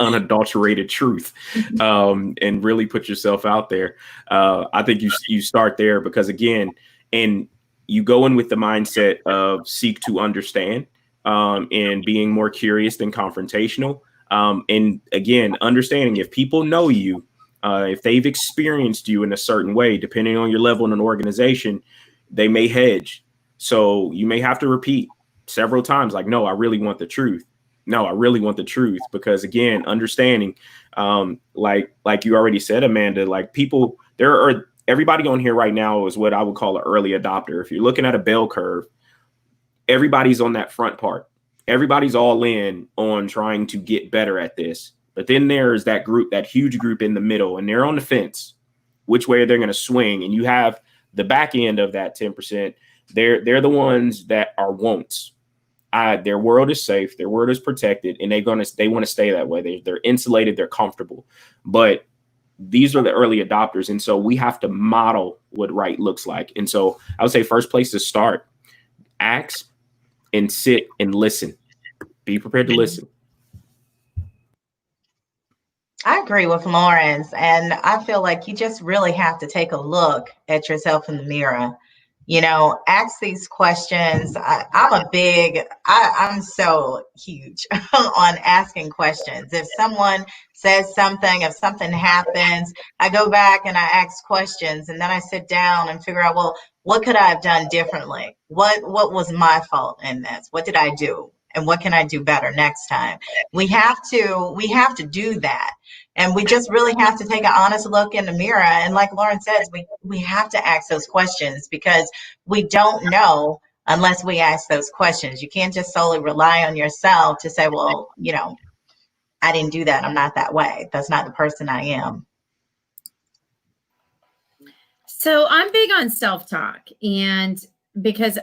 unadulterated truth, and really put yourself out there. I think you start there, because again, and you go in with the mindset of seek to understand, and being more curious than confrontational. And again, understanding if people know you, if they've experienced you in a certain way, depending on your level in an organization, they may hedge. So you may have to repeat several times, like, no, I really want the truth. No, I really want the truth. Because again, understanding, like you already said, Amanda, like people, everybody on here right now is what I would call an early adopter. If you're looking at a bell curve, everybody's on that front part. Everybody's all in on trying to get better at this. But then there's that group, that huge group in the middle, and they're on the fence, which way they're going to swing. And you have the back end of that 10%. They're the ones that are won'ts. Their world is safe, their world is protected, and they want to stay that way. They're insulated, they're comfortable. But these are the early adopters, and so we have to model what right looks like. And so I would say first place to start, ask and sit and listen. Be prepared to listen. I agree with Lawrence, and I feel like you just really have to take a look at yourself in the mirror. You know, ask these questions. I'm so huge on asking questions. If someone says something, if something happens, I go back and I ask questions, and then I sit down and figure out, well, what could I have done differently? What was my fault in this? What did I do? And what can I do better next time? We have to do that. And we just really have to take an honest look in the mirror. And like Lauren says, we have to ask those questions, because we don't know unless we ask those questions. You can't just solely rely on yourself to say, well, you know, I didn't do that. I'm not that way. That's not the person I am. So I'm big on self-talk, and because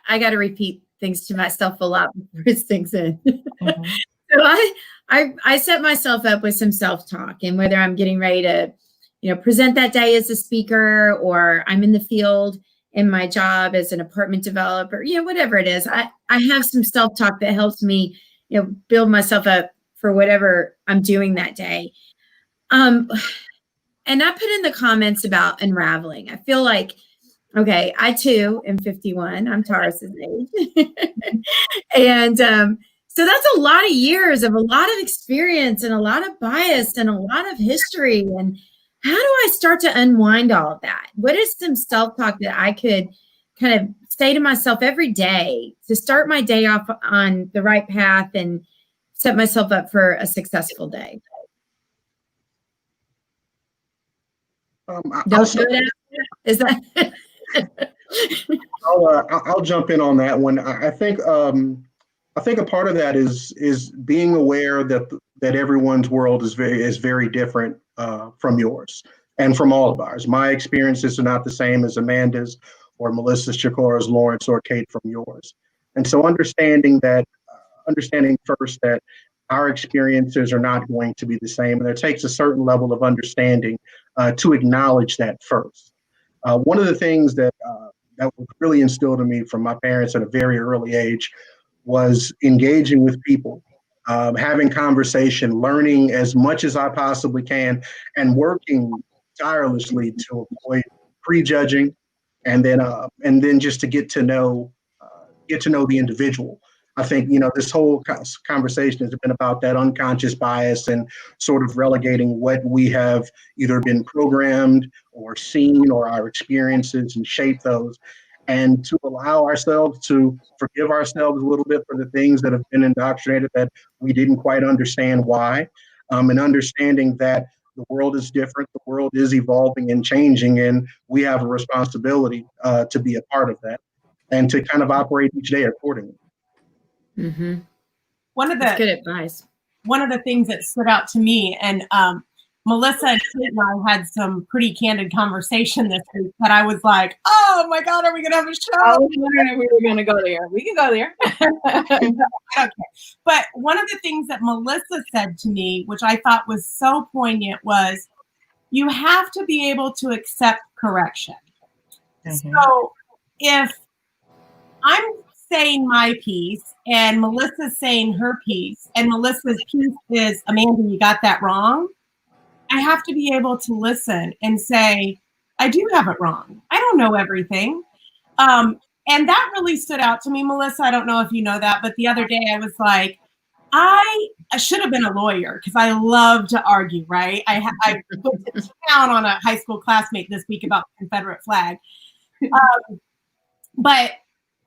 I got to repeat things to myself a lot before it sinks in. Mm-hmm. So I set myself up with some self-talk, and whether I'm getting ready to, present that day as a speaker, or I'm in the field in my job as an apartment developer, whatever it is, I have some self-talk that helps me, build myself up for whatever I'm doing that day. And I put in the comments about unraveling. I feel like, okay, I too am 51. I'm Taurus's age. And so that's a lot of years of a lot of experience and a lot of bias and a lot of history. And how do I start to unwind all of that? What is some self-talk that I could kind of say to myself every day to start my day off on the right path and set myself up for a successful day? Don't do it. Is that? I'll jump in on that one. I think a part of that is being aware that everyone's world is very different from yours and from all of ours. My experiences are not the same as Amanda's or Melissa's, Chiccorra's, Lawrence, or Kate from yours. And so understanding first that our experiences are not going to be the same, and it takes a certain level of understanding to acknowledge that first. One of the things that was really instilled in me from my parents at a very early age was engaging with people, having conversation, learning as much as I possibly can, and working tirelessly to avoid prejudging, and then just to get to know the individual. I think, this whole conversation has been about that unconscious bias and sort of relegating what we have either been programmed or seen or our experiences and shape those. and to allow ourselves to forgive ourselves a little bit for the things that have been indoctrinated that we didn't quite understand why, and understanding that the world is different, the world is evolving and changing, and we have a responsibility to be a part of that and to kind of operate each day accordingly. Mm-hmm. That's good advice. One of the things that stood out to me, and Melissa and Kate and I had some pretty candid conversation this week that I was like, oh my God, are we going to have a show? I was wondering if we were going to go there. We can go there. Okay. But one of the things that Melissa said to me, which I thought was so poignant, was you have to be able to accept correction. Mm-hmm. So if I'm saying my piece and Melissa's saying her piece, and Melissa's piece is, Amanda, you got that wrong, I have to be able to listen and say, I do have it wrong. I don't know everything. And that really stood out to me, Melissa. I don't know if you know that, but the other day I was like, I should have been a lawyer because I love to argue, right? I put down on a high school classmate this week about the Confederate flag. But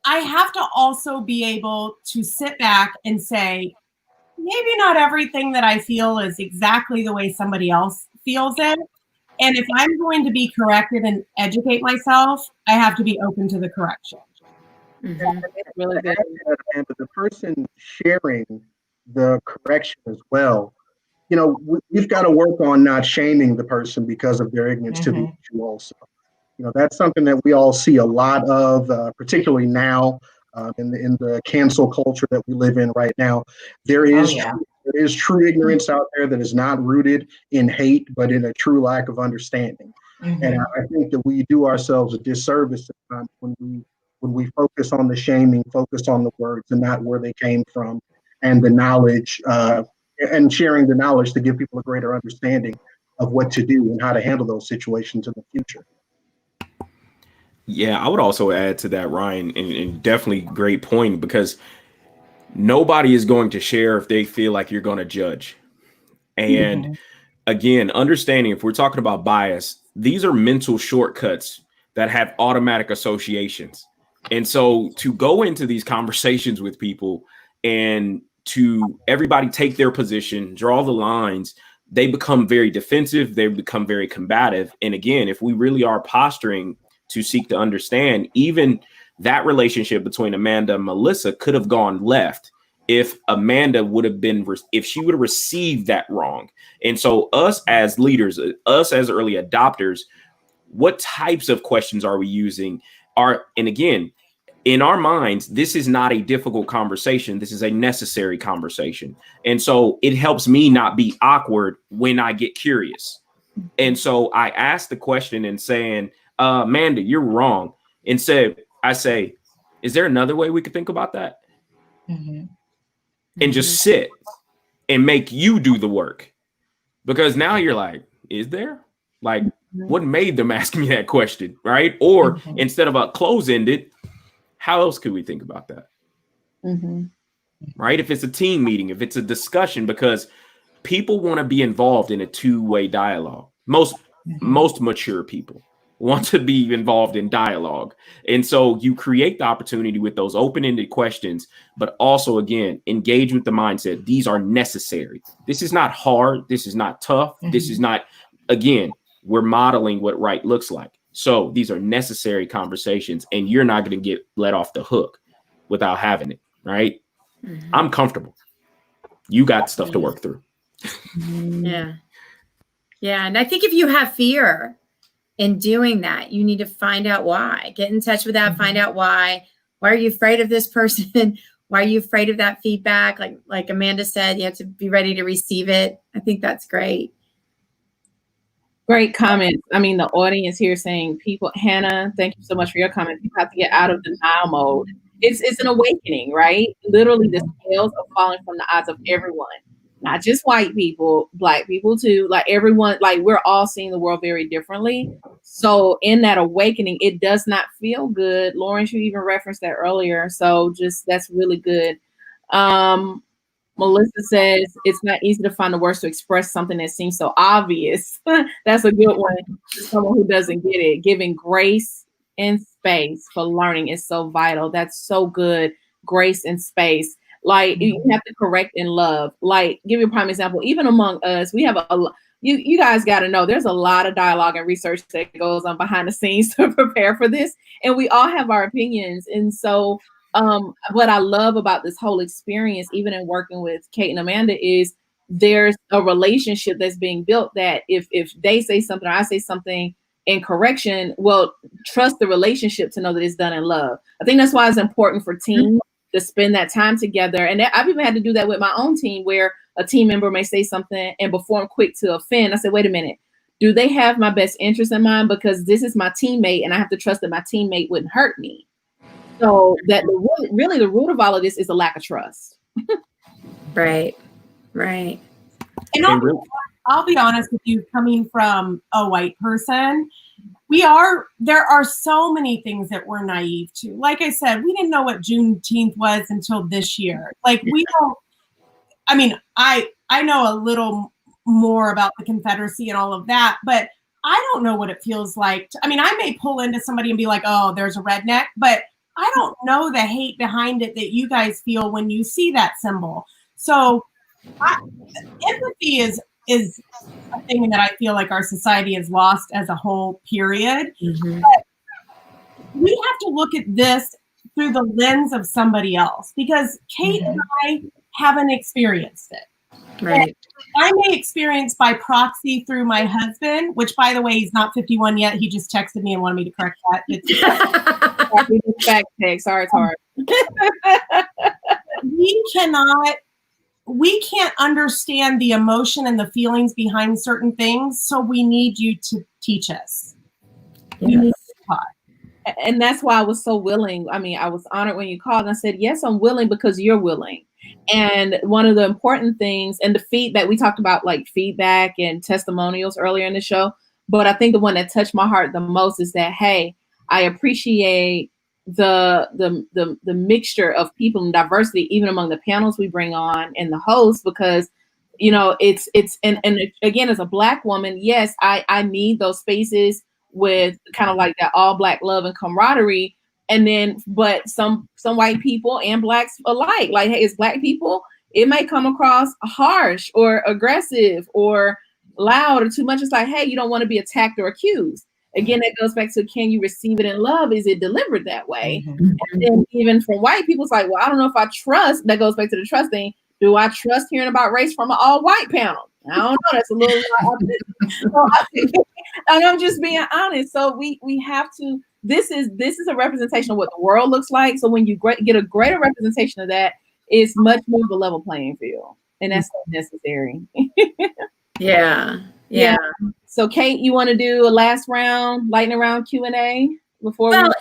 I have to also be able to sit back and say, maybe not everything that I feel is exactly the way somebody else feels it. And if I'm going to be corrected and educate myself, I have to be open to the correction. Mm-hmm. Really good. But the person sharing the correction as well, you know, we've got to work on not shaming the person because of their ignorance to the issue also. You know, that's something that we all see a lot of, particularly now in the cancel culture that we live in right now. There is true ignorance out there that is not rooted in hate, but in a true lack of understanding. Mm-hmm. And I think that we do ourselves a disservice sometimes when we focus on the shaming, focus on the words and not where they came from, and the knowledge and sharing the knowledge to give people a greater understanding of what to do and how to handle those situations in the future. Yeah, I would also add to that, Ryan, and definitely great point, because nobody is going to share if they feel like you're going to judge. And again, understanding if we're talking about bias, these are mental shortcuts that have automatic associations. And so to go into these conversations with people and to everybody take their position, draw the lines, they become very defensive, they become very combative. And again, if we really are posturing to seek to understand, even that relationship between Amanda and Melissa could have gone left if Amanda would have been, if she would have received that wrong. And so us as leaders, us as early adopters, what types of questions are we using? And again, in our minds, this is not a difficult conversation. This is a necessary conversation. And so it helps me not be awkward when I get curious. And so I ask the question and saying, Amanda, you're wrong. Instead, I say, is there another way we could think about that? Mm-hmm. And just sit and make you do the work. Because now you're like, is there? Like, what made them ask me that question, right? Or instead of a close-ended, how else could we think about that? Right? If it's a team meeting, if it's a discussion, because people want to be involved in a two-way dialogue. Most mature people want to be involved in dialogue. And so you create the opportunity with those open-ended questions, but also, again, engage with the mindset. These are necessary. This is not hard. This is not tough. This is not, again, we're modeling what right looks like. So these are necessary conversations, and you're not going to get let off the hook without having it, right? I'm comfortable. You got stuff to work through. Yeah. Yeah. And I think if you have fear in doing that, you need to find out why. Get in touch with that, find out why. Why are you afraid of this person? Why are you afraid of that feedback? Like Amanda said, you have to be ready to receive it. I think that's great. Great comments. I mean, the audience here saying, people, Hannah, thank you so much for your comment. You have to get out of denial mode. It's an awakening, right? Literally, the scales are falling from the eyes of everyone, not just white people, Black people too. Like everyone, like we're all seeing the world very differently. So in that awakening, it does not feel good. Lawrence, you even referenced that earlier. So just, that's really good. Melissa says it's not easy to find the words to express something that seems so obvious. That's a good one. Someone who doesn't get it, giving grace and space for learning is so vital. That's so good. Grace and space. Like you have to correct in love. Like, give you a prime example. Even among us, we have you guys got to know there's a lot of dialogue and research that goes on behind the scenes to prepare for this, and we all have our opinions. And so, what I love about this whole experience, even in working with Kate and Amanda, is there's a relationship that's being built that if they say something or I say something in correction, well, trust the relationship to know that it's done in love. I think that's why it's important for teams to spend that time together. And I've even had to do that with my own team, where a team member may say something, and before I'm quick to offend, I said, wait a minute, do they have my best interest in mind? Because this is my teammate, and I have to trust that my teammate wouldn't hurt me. So that really the root of all of this is a lack of trust. Right. And I'll be honest with you, coming from a white person, there are so many things that we're naive to. Like I said, we didn't know what Juneteenth was until this year. Like we don't, I mean, I know a little more about the Confederacy and all of that, but I don't know what it feels like. I mean, I may pull into somebody and be like, oh, there's a redneck, but I don't know the hate behind it that you guys feel when you see that symbol. So empathy is a thing that I feel like our society has lost as a whole, period. But we have to look at this through the lens of somebody else, because Kate and I haven't experienced it. Right. I may experience by proxy through my husband, which, by the way, he's not 51 yet. He just texted me and wanted me to correct that. It's fact check. Sorry, it's hard. We can't understand the emotion and the feelings behind certain things, so we need you to teach us. We need to talk. And that's why I was so willing. I mean, I was honored when you called, and I said, yes, I'm willing because you're willing. And one of the important things, and the feedback, we talked about like feedback and testimonials earlier in the show, but I think the one that touched my heart the most is that, hey, I appreciate the mixture of people and diversity, even among the panels we bring on and the hosts, because, you know, it's and again, as a Black woman, yes, I need those spaces with kind of like that all Black love and camaraderie. And then, but some white people and Blacks alike, like, hey, as Black people, it may come across harsh or aggressive or loud or too much. It's like, hey, you don't want to be attacked or accused. Again, that goes back to, can you receive it in love? Is it delivered that way? And then even from white people, it's like, well, I don't know if I trust. That goes back to the trust thing. Do I trust hearing about race from an all-white panel? I don't know. That's a little. And I'm just being honest. So we have to. This is a representation of what the world looks like. So when you get a greater representation of that, it's much more of a level playing field, and that's necessary. Yeah. So Kate, you want to do a last round, lightning round Q&A before? I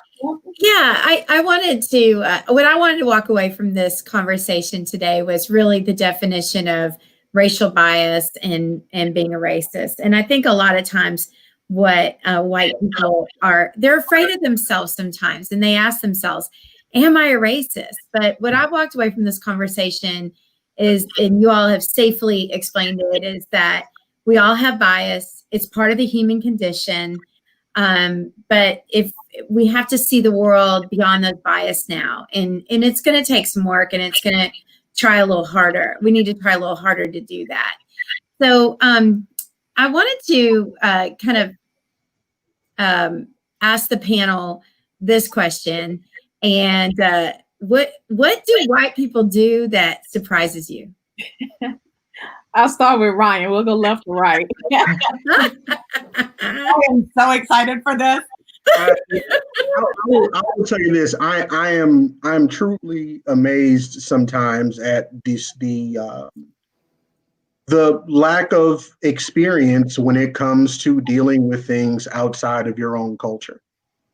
wanted to. What I wanted to walk away from this conversation today was really the definition of racial bias and being a racist. And I think a lot of times what white people are, they're afraid of themselves sometimes, and they ask themselves, am I a racist? But what I've walked away from this conversation is, and you all have safely explained it, is that we all have bias. It's part of the human condition. But if we have to see the world beyond the bias now, and it's going to take some work, and it's going to try a little harder. We need to try a little harder to do that. So I wanted to kind of ask the panel this question. And what do white people do that surprises you? I'll start with Ryan. We'll go left to right. I am so excited for this. I will tell you this. I'm truly amazed sometimes at the lack of experience when it comes to dealing with things outside of your own culture.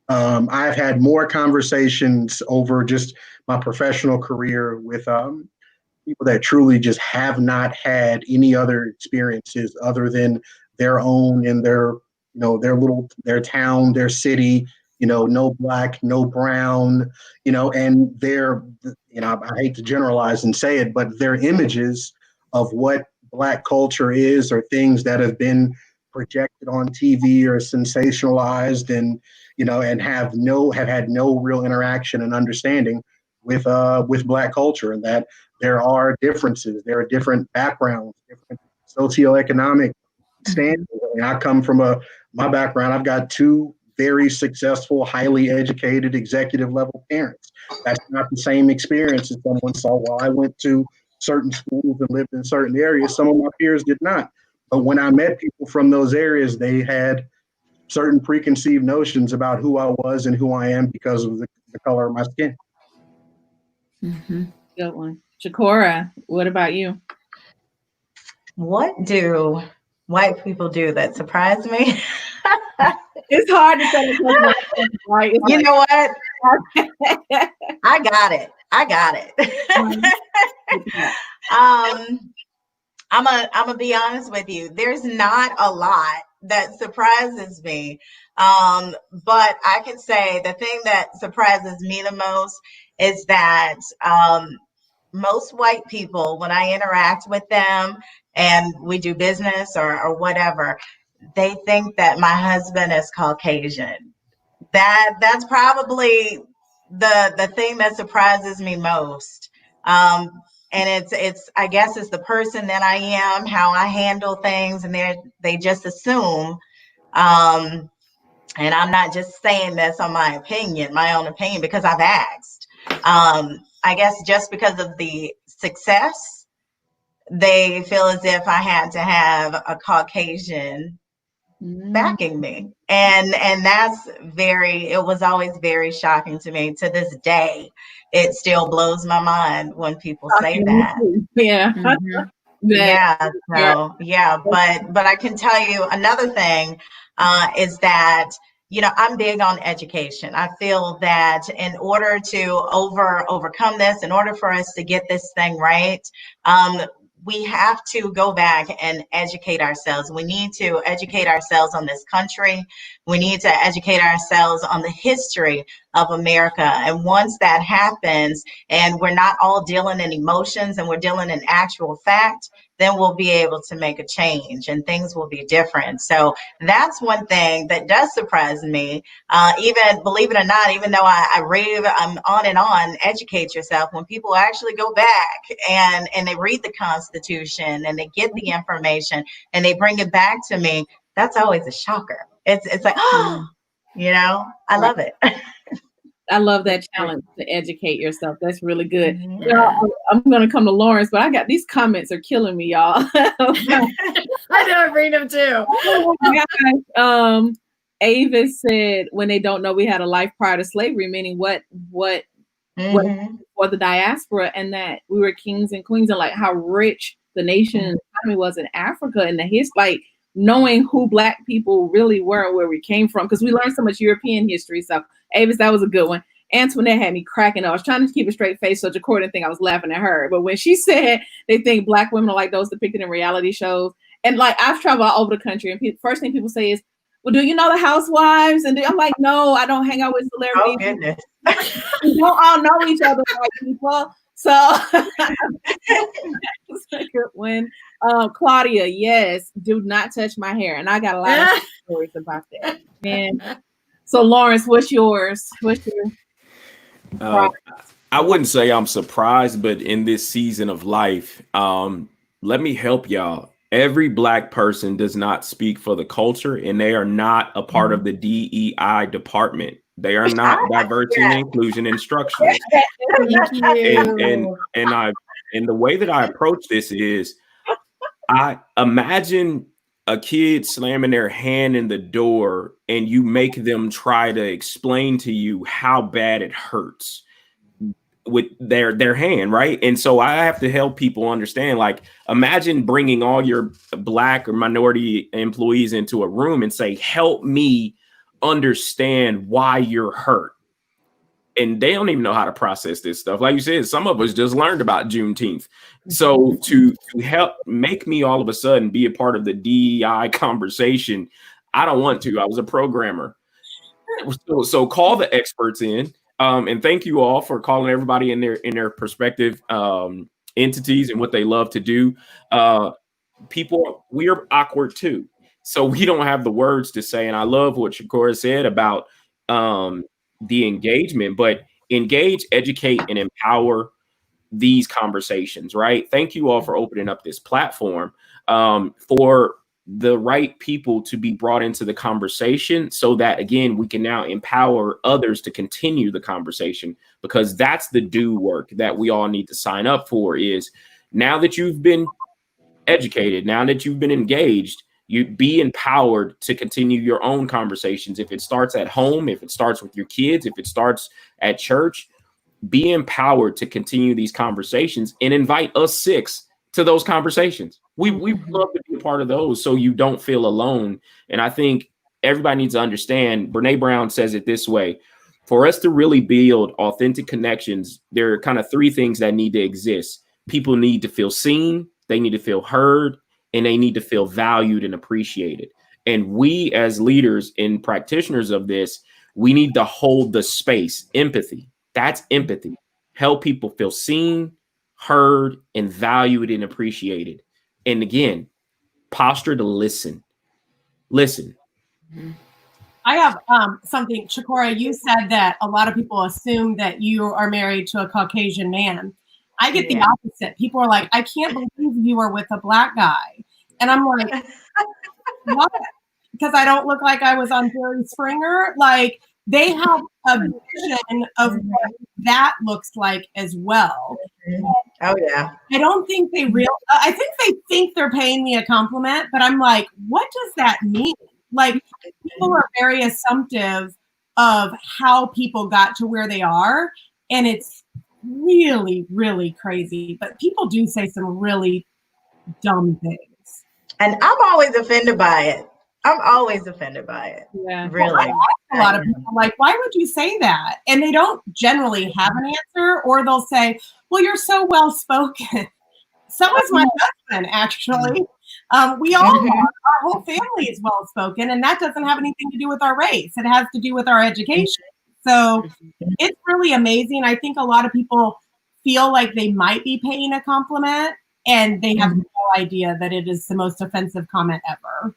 I've had more conversations over just my professional career with people that truly just have not had any other experiences other than their own in their, their town, their city, no Black, no brown, and their, I hate to generalize and say it, but their images of what Black culture is, or things that have been projected on TV or sensationalized, and and have had no real interaction and understanding with Black culture, and that there are differences, there are different backgrounds, different socioeconomic standards. And I come from my background. I've got two very successful, highly educated, executive level parents. That's not the same experience as someone saw while I went to certain schools and lived in certain areas. Some of my peers did not. But when I met people from those areas, they had certain preconceived notions about who I was and who I am because of the color of my skin. Mm-hmm. Good one. Chiccorra, what about you? What do white people do that surprise me? It's hard to say, right? You know what? I got it. I'm gonna be honest with you. There's not a lot that surprises me, but I can say the thing that surprises me the most is that most white people, when I interact with them and we do business or whatever, they think that my husband is Caucasian. That's probably the thing that surprises me most. And it's I guess it's the person that I am, how I handle things, and they just assume. And I'm not just saying this on my own opinion, because I've asked. I guess just because of the success, they feel as if I had to have a Caucasian backing me. And it was always very shocking to me. To this day, it still blows my mind when people say that. Yeah. But I can tell you another thing is that I'm big on education. I feel that in order to overcome this, in order for us to get this thing right, we have to go back and educate ourselves. We need to educate ourselves on this country. We need to educate ourselves on the history of America. And once that happens, and we're not all dealing in emotions and we're dealing in actual fact, then we'll be able to make a change and things will be different. So that's one thing that does surprise me. Even, believe it or not, even though I rave, I'm on and on, educate yourself. When people actually go back and they read the Constitution and they get the information and they bring it back to me, that's always a shocker. It's like, I love it. I love that challenge to educate yourself. That's really good. Y'all, I'm going to come to Lawrence, but I got these comments are killing me, y'all. I know, I read them too. Avis said, when they don't know we had a life prior to slavery, meaning what for the diaspora, and that we were kings and queens, and like how rich the nation and economy was in Africa, and like knowing who Black people really were and where we came from, because we learned so much European history. So Avis, that was a good one. Antoinette had me cracking up. I was trying to keep a straight face, so Chiccorra didn't think I was laughing at her. But when she said they think Black women are like those depicted in reality shows, and like I've traveled all over the country, and first thing people say is, well, do you know the housewives? And I'm like, no, I don't hang out with celebrities. Oh, goodness. We don't all know each other, white people. So that's a good one. Claudia, yes, do not touch my hair. And I got a lot of stories about that. Man. So Lawrence, what's yours? I wouldn't say I'm surprised, but in this season of life, let me help y'all. Every Black person does not speak for the culture, and they are not a part of the DEI department. They are not diversity and inclusion instructors. And the way that I approach this is, I imagine a kid slamming their hand in the door and you make them try to explain to you how bad it hurts with their hand, right? And so I have to help people understand, like, imagine bringing all your Black or minority employees into a room and say, help me understand why you're hurt. And they don't even know how to process this stuff. Like you said, some of us just learned about Juneteenth. So to help make me all of a sudden be a part of the DEI conversation, I don't want to. I was a programmer. So call the experts in. And thank you all for calling everybody in their perspective entities and what they love to do. People, we're awkward too. So we don't have the words to say. And I love what Chiccorra said about the engagement, but engage, educate, and empower these conversations, right? Thank you all for opening up this platform for the right people to be brought into the conversation so that, again, we can now empower others to continue the conversation, because that's the do work that we all need to sign up for. Is now that you've been educated, now that you've been engaged, you be empowered to continue your own conversations. If it starts at home, if it starts with your kids, if it starts at church, be empowered to continue these conversations and invite us 6 to those conversations. We love to be a part of those so you don't feel alone. And I think everybody needs to understand, Brene Brown says it this way: for us to really build authentic connections, there are kind of 3 things that need to exist. People need to feel seen, they need to feel heard, and they need to feel valued and appreciated. And we as leaders and practitioners of this, we need to hold the space. Empathy. That's empathy. Help people feel seen, heard, and valued and appreciated. And again, posture to listen. Listen. I have something, Chiccorra, you said that a lot of people assume that you are married to a Caucasian man. I get the opposite. People are like, I can't believe you are with a Black guy. And I'm like, what? Because I don't look like I was on Jerry Springer. Like, they have a vision of what that looks like as well. Oh yeah. I don't think they I think they think they're paying me a compliment, but I'm like, what does that mean? Like, people are very assumptive of how people got to where they are, and it's really, really crazy. But people do say some really dumb things. And I'm always offended by it. Yeah. Really. Well, I ask a lot of people, like, why would you say that? And they don't generally have an answer, or they'll say, well, you're so well spoken. So is my husband, actually. We all are. Our whole family is well spoken, and that doesn't have anything to do with our race. It has to do with our education. So it's really amazing. I think a lot of people feel like they might be paying a compliment, and they have no idea that it is the most offensive comment ever.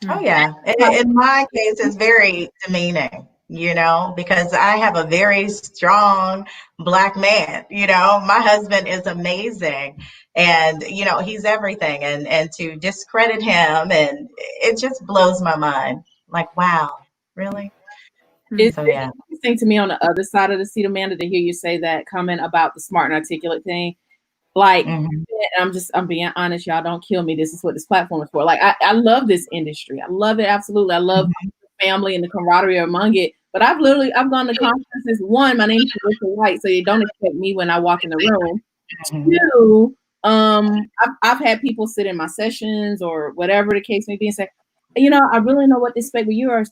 Oh yeah. In my case, it's very demeaning, because I have a very strong Black man. My husband is amazing, and he's everything, and to discredit him, and it just blows my mind. Like, wow, really? It's interesting to me on the other side of the seat, Amanda, to hear you say that comment about the smart and articulate thing. Like, I'm being honest, y'all, don't kill me. This is what this platform is for. Like, I love this industry. I love it. Absolutely. I love the family and the camaraderie among it. But I've gone to conferences. One, my name is Richard White, so you don't expect me when I walk in the room. Two, I've had people sit in my sessions or whatever the case may be and say, I really know what to expect, but you are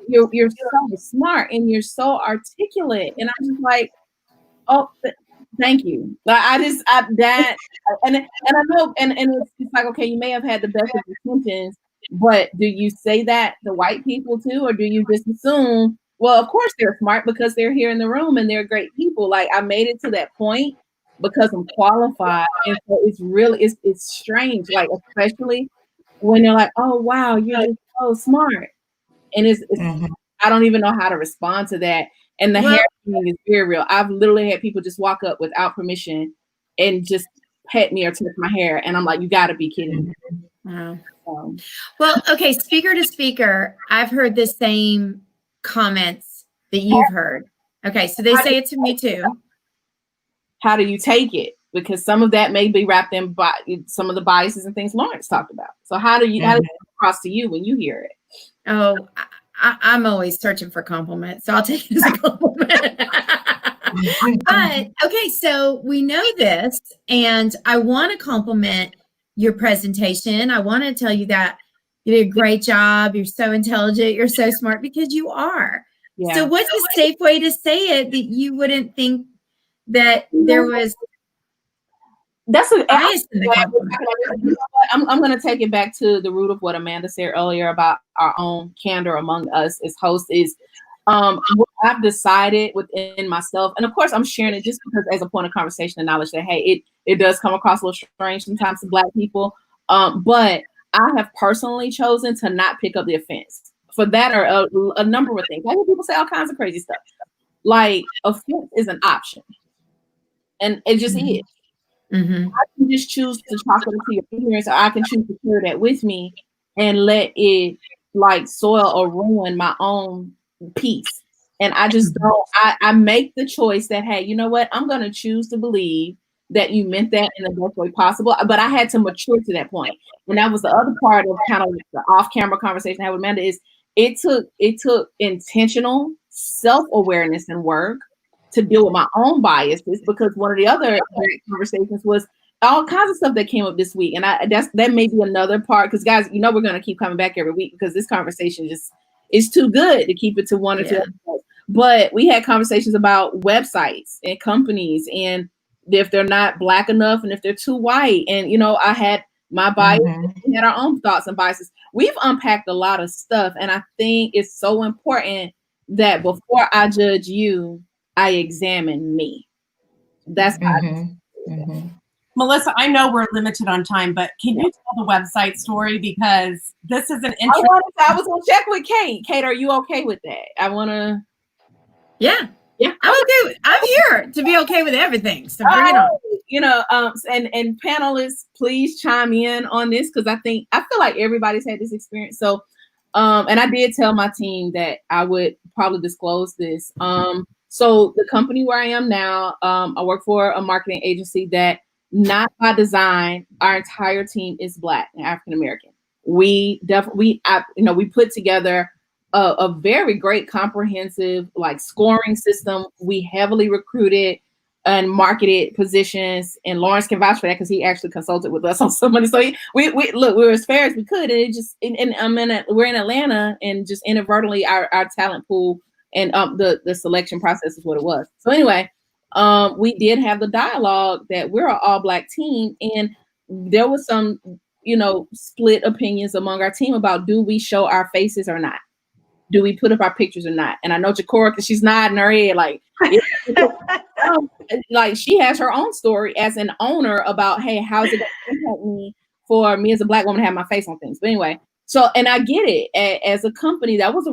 you're so smart and you're so articulate. And I'm just like, oh, thank you. Like, and I know, and it's like, okay, you may have had the best of intentions, but do you say that to white people too, or do you just assume, well, of course they're smart because they're here in the room and they're great people? Like, I made it to that point because I'm qualified, and so it's strange, like, especially when they're like, oh wow, you're just so smart, and it's I don't even know how to respond to that. And the hair thing is very real. I've literally had people just walk up without permission and just pet me or touch my hair. And I'm like, you got to be kidding me. Wow. Well, okay, speaker to speaker, I've heard the same comments that you've heard. Okay, so they say it to me too. How do you take it? Because some of that may be wrapped in by some of the biases and things Lawrence talked about. So how does it come across to you when you hear it? Oh, I'm always searching for compliments, so I'll take it as a compliment. But okay, so we know this, and I want to compliment your presentation. I want to tell you that you did a great job. You're so intelligent. You're so smart, because you are. Yeah. So what's a safe way to say it that you wouldn't think that there was? That's I'm going to take it back to the root of what Amanda said earlier about our own candor among us as hosts is what I've decided within myself. And of course, I'm sharing it just because as a point of conversation and knowledge that, hey, it does come across a little strange sometimes to Black people. But I have personally chosen to not pick up the offense. For that or a number of things. I hear people say all kinds of crazy stuff. Like, offense is an option. And it just is. Mm-hmm. I can just choose to chalk it to your ignorance, or I can choose to carry that with me and let it like soil or ruin my own peace. And I just don't, I make the choice that, hey, you know what? I'm going to choose to believe that you meant that in the best way possible. But I had to mature to that point. And that was the other part of kind of like the off-camera conversation I had with Amanda is it took intentional self-awareness and work to deal with my own biases, because one of the other conversations was all kinds of stuff that came up this week. And that may be another part, because guys, you know, we're going to keep coming back every week because this conversation just is too good to keep it to one or two episodes. But we had conversations about websites and companies, and if they're not Black enough and if they're too white. And, you know, I had my bias, we had our own thoughts and biases. We've unpacked a lot of stuff. And I think it's so important that before I judge you, I examine me. That's Melissa, I know we're limited on time, but can you tell the website story? Because this is an interesting. I was going to check with Kate. Kate, are you okay with that? I want to. Yeah. I'm okay. I'm here to be okay with everything. So bring it on. You know, and panelists, please chime in on this, because I feel like everybody's had this experience. So, and I did tell my team that I would probably disclose this. So the company where I am now, I work for a marketing agency that, not by design, our entire team is Black and African American. We put together a very great comprehensive like scoring system. We heavily recruited and marketed positions, and Lawrence can vouch for that because he actually consulted with us on somebody. So we were as fair as we could, and it just we're in Atlanta, and just inadvertently our talent pool and the selection process is what it was. So anyway, we did have the dialogue that we're an all Black team, and there was some, you know, split opinions among our team about, do we show our faces or not? Do we put up our pictures or not? And I know Chiccorra, because she's nodding her head like, like she has her own story as an owner about, hey, how's it going to impact me for me as a Black woman to have my face on things? But anyway, so, and I get it. As a company, that was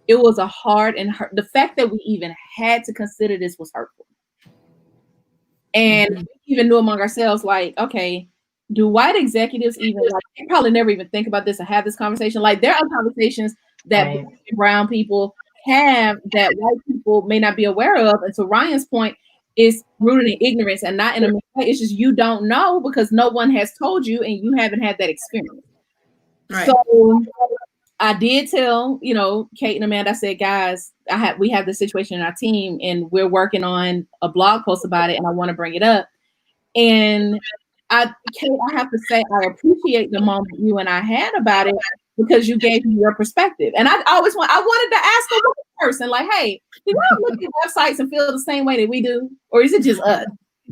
it was a hard and hurt. The fact that we even had to consider this was hurtful. And we even knew among ourselves, like, okay, do white executives even, like, they probably never even think about this or have this conversation. Like, there are conversations that Black and brown people have that white people may not be aware of. And to Ryan's point, it's rooted in ignorance and not in a way. It's just you don't know because no one has told you and you haven't had that experience. Right. So I did tell, you know, Kate and Amanda, I said, guys, we have this situation in our team and we're working on a blog post about it and I want to bring it up. And Kate, I have to say, I appreciate the moment you and I had about it because you gave me your perspective. And I wanted to ask a white person, like, hey, do y'all look at websites and feel the same way that we do? Or is it just us?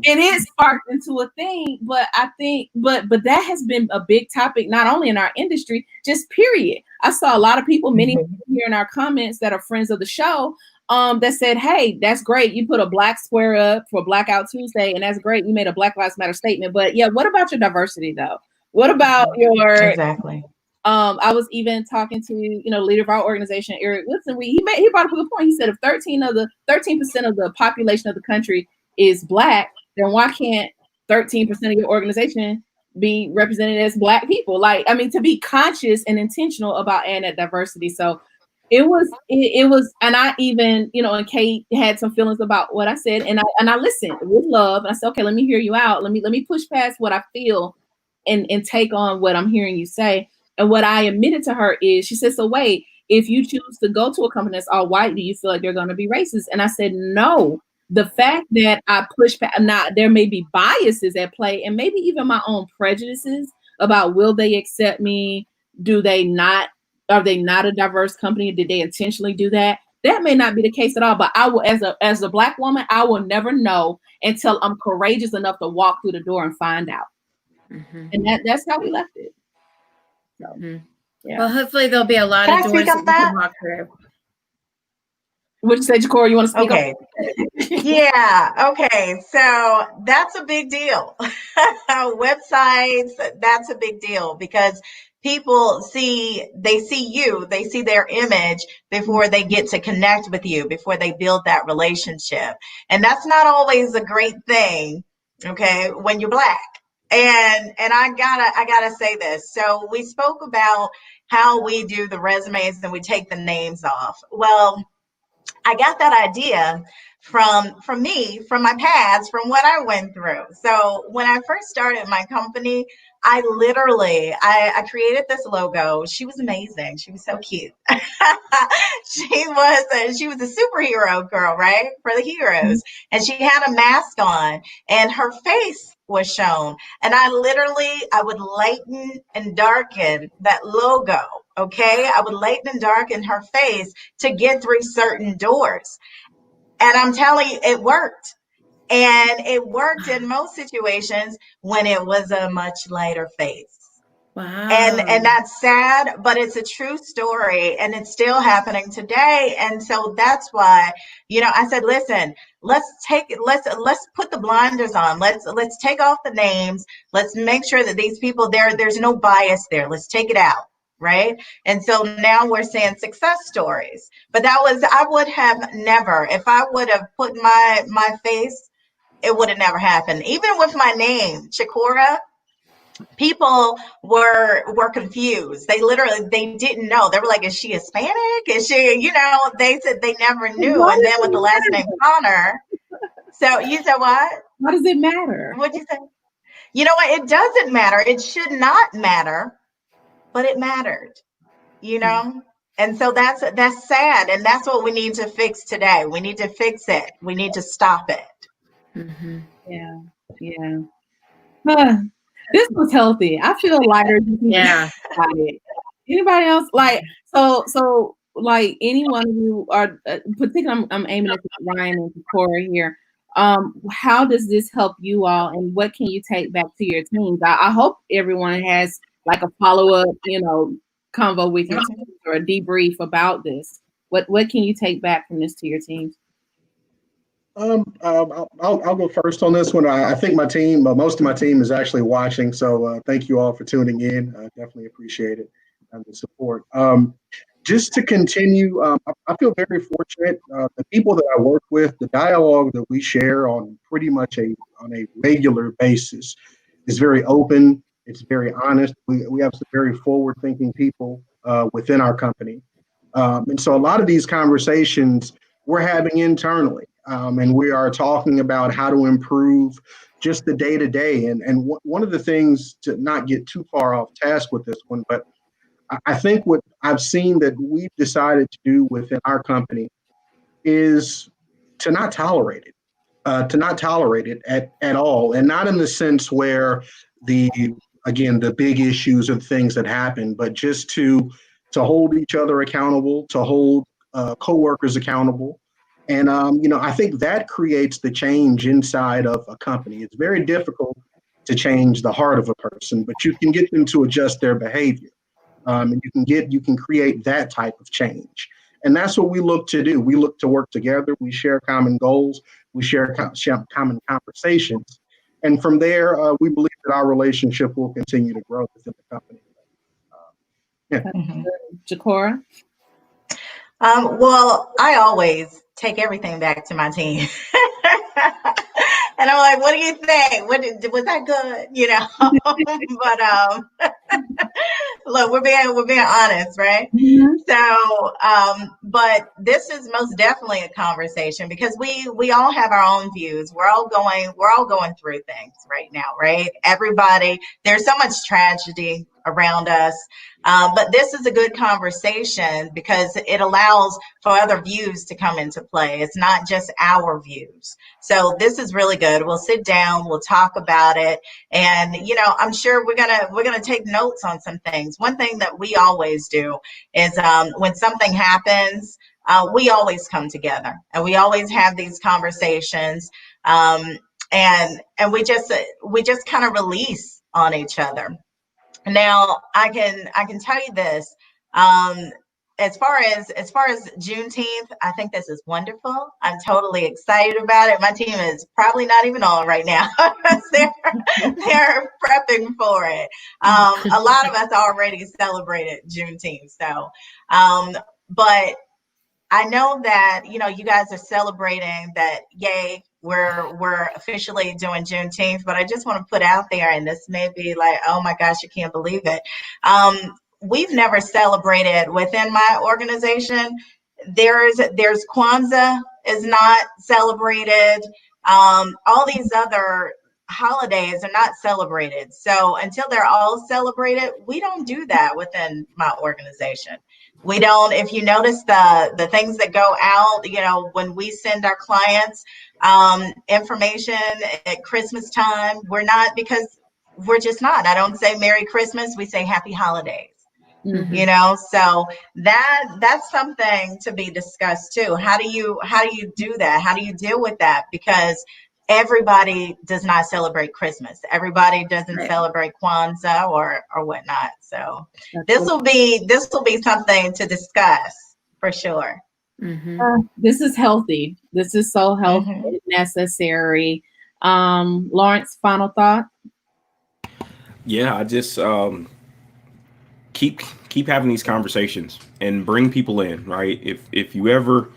And it sparked into a thing, but I think, but that has been a big topic, not only in our industry, just period. I saw a lot of people, many here in our comments that are friends of the show, that said, hey, that's great. You put a Black square up for Blackout Tuesday, and that's great. You made a Black Lives Matter statement. But yeah, what about your diversity though? What about your exactly? I was even talking to, you know, the leader of our organization, Eric Woodson. He brought up a good point. He said if 13% of the population of the country is Black, then why can't 13% of your organization be represented as Black people? Like, I mean, to be conscious and intentional about adding that diversity. So it was, and I even, you know, and Kate had some feelings about what I said, and I listened with love, and I said, okay, let me hear you out. Let me push past what I feel and take on what I'm hearing you say. And what I admitted to her is, she said, so wait, if you choose to go to a company that's all white, do you feel like they're going to be racist? And I said, no. The fact that I push back, now there may be biases at play and maybe even my own prejudices about will they accept me? Are they not a diverse company? Did they intentionally do that? That may not be the case at all, but I will, as a Black woman, I will never know until I'm courageous enough to walk through the door and find out. Mm-hmm. And that's how we left it. So, yeah. Well, hopefully there'll be a lot of doors that we can walk through. What'd you say, Chiccorra? You want to speak? Okay. Yeah. Okay. So that's a big deal. Websites, that's a big deal because people see you, they see their image before they get to connect with you, before they build that relationship. And that's not always a great thing, okay, when you're Black. And I gotta say this. So we spoke about how we do the resumes and we take the names off. Well, I got that idea from me, from my past, from what I went through. So when I first started my company, I created this logo. She was amazing. She was so cute. She was a superhero girl, right? For the heroes. And she had a mask on and her face was shown. And I would lighten and darken that logo. Okay. I would lighten and darken her face to get through certain doors. And I'm telling you, it worked. And it worked in most situations when it was a much lighter face. Wow. And that's sad, but it's a true story and it's still happening today. And so that's why, I said, listen, let's put the blinders on. Let's take off the names. Let's make sure that these people there's no bias there. Let's take it out. Right. And so now we're seeing success stories. But I would have never, if I would have put my face, it would have never happened. Even with my name, Chiccorra, people were confused. They didn't know. They were like, is she Hispanic? Is she, they said they never knew. And then with the last name Connor. So you said what? Why does it matter? What'd you say? You know what? It doesn't matter. It should not matter, but it mattered, And so that's sad. And that's what we need to fix today. We need to fix it. We need to stop it. Mm-hmm. Yeah. This was healthy. I feel lighter. Yeah. Anybody else so like any one of you are particularly I'm aiming at Ryan and Chiccorra here. How does this help you all, and what can you take back to your teams? I hope everyone has like a follow-up, convo with your teams or a debrief about this. What can you take back from this to your teams? I'll go first on this one. I think my team, most of my team is actually watching. So thank you all for tuning in. I definitely appreciate it and the support. Just to continue, I feel very fortunate. The people that I work with, the dialogue that we share on pretty much on a regular basis is very open. It's very honest. We have some very forward-thinking people within our company. And so a lot of these conversations we're having internally. And we are talking about how to improve just the day-to-day. And one of the things, to not get too far off task with this one, but I think what I've seen that we've decided to do within our company is to not tolerate it, at all. And not in the sense where the big issues and things that happen, but just to hold each other accountable, to hold coworkers accountable. And, I think that creates the change inside of a company. It's very difficult to change the heart of a person, but you can get them to adjust their behavior. And you can create that type of change. And that's what we look to do. We look to work together. We share common goals. We share common conversations. And from there, we believe that our relationship will continue to grow within the company. Chiccorra? Well, I always take everything back to my team. And I'm like, what do you think? Was that good? But look, we're being honest, right? Mm-hmm. So, but this is most definitely a conversation because we all have our own views. We're all going through things right now, right? Everybody, there's so much tragedy around us. But this is a good conversation because it allows for other views to come into play. It's not just our views. So this is really good. We'll sit down, we'll talk about it. And, I'm sure we're gonna take notes on some things. One thing that we always do is when something happens, we always come together and we always have these conversations. And we just kind of release on each other. Now, I can tell you this. as far as Juneteenth, I think this is wonderful. I'm totally excited about it. My team is probably not even on right now. they're prepping for it. A lot of us already celebrated Juneteenth, so but I know that, you know, you guys are celebrating that, yay, we're officially doing Juneteenth, but I just want to put out there, and this may be like, oh my gosh, you can't believe it. We've never celebrated within my organization. There's Kwanzaa is not celebrated. All these other holidays are not celebrated. So until they're all celebrated, we don't do that within my organization. We don't, if you notice the things that go out, you know, when we send our clients information at Christmas time, we're not, because we're just not. I don't say Merry Christmas, we say Happy Holidays. Mm-hmm. You know, so that's something to be discussed too. How do you do that? How do you deal with that? Because everybody does not celebrate Christmas. Everybody doesn't celebrate Kwanzaa or whatnot. So this will be something to discuss for sure. Mm-hmm. This is healthy. This is so healthy, necessary. Lawrence, final thought? Yeah, I just keep having these conversations and bring people in, right? If you ever,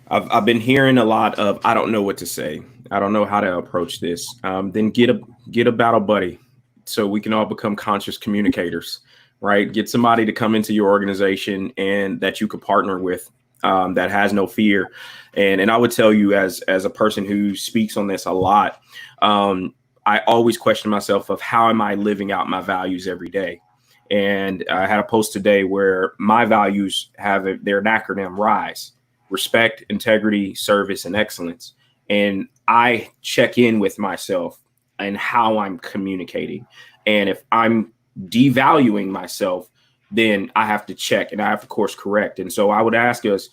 I've been hearing a lot of, I don't know what to say, I don't know how to approach this. Then get a battle buddy, so we can all become conscious communicators, right? Get somebody to come into your organization and that you could partner with, that has no fear. And I would tell you, as a person who speaks on this a lot, I always question myself of how am I living out my values every day. And I had a post today where my values have they're an acronym: RISE, respect, integrity, service, and excellence. And I check in with myself and how I'm communicating. And if I'm devaluing myself, then I have to check and I have to course correct. And so I would ask us,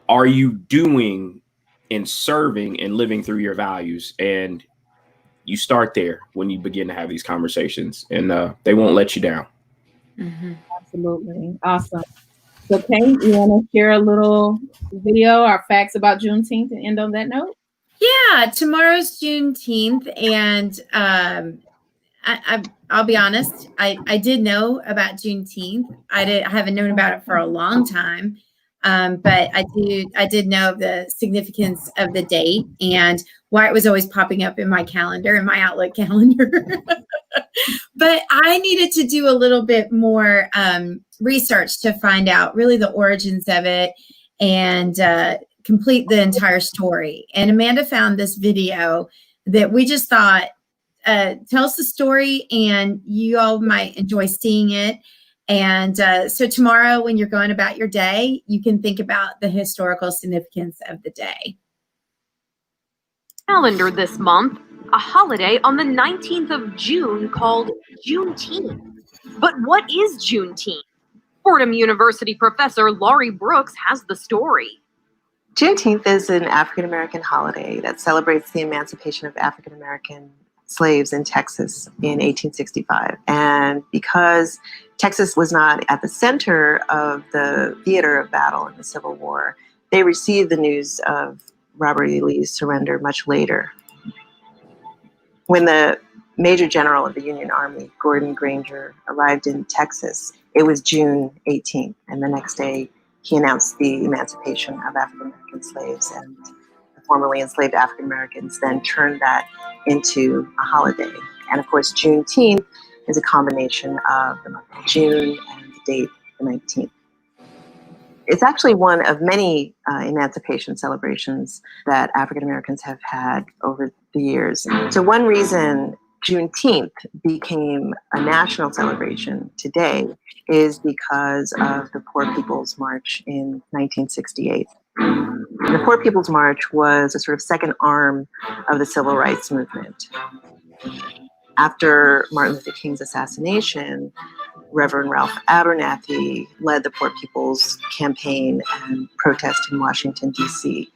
are you doing and serving and living through your values? And you start there when you begin to have these conversations, and they won't let you down. Mm-hmm. Absolutely. Awesome. So Kate, you want to share a little video or facts about Juneteenth and end on that note? Yeah, tomorrow's Juneteenth, and I'll be honest, I did know about Juneteenth. I haven't known about it for a long time, but I did know the significance of the date and why it was always popping up in my calendar, in my Outlook calendar. But I needed to do a little bit more research to find out really the origins of it and complete the entire story. And Amanda found this video that we just thought tells the story, and you all might enjoy seeing it. And so tomorrow, when you're going about your day, you can think about the historical significance of the day. Calendar this month, a holiday on the 19th of June called Juneteenth. But what is Juneteenth? Fordham University professor Laurie Brooks has the story. Juneteenth is an African-American holiday that celebrates the emancipation of African-American slaves in Texas in 1865. And because Texas was not at the center of the theater of battle in the Civil War, they received the news of Robert E. Lee's surrender much later. When the Major General of the Union Army, Gordon Granger, arrived in Texas, it was June 18th, and the next day he announced the emancipation of African-American slaves, and the formerly enslaved African-Americans then turned that into a holiday. And of course, Juneteenth is a combination of the month of June and the date, the 19th. It's actually one of many emancipation celebrations that African Americans have had over the years. So one reason Juneteenth became a national celebration today is because of the Poor People's March in 1968. The Poor People's March was a sort of second arm of the civil rights movement. After Martin Luther King's assassination, Reverend Ralph Abernathy led the Poor People's Campaign and protest in Washington, D.C.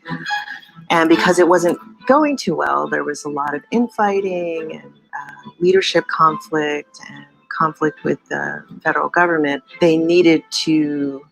And because it wasn't going too well, there was a lot of infighting and leadership conflict and conflict with the federal government. They needed to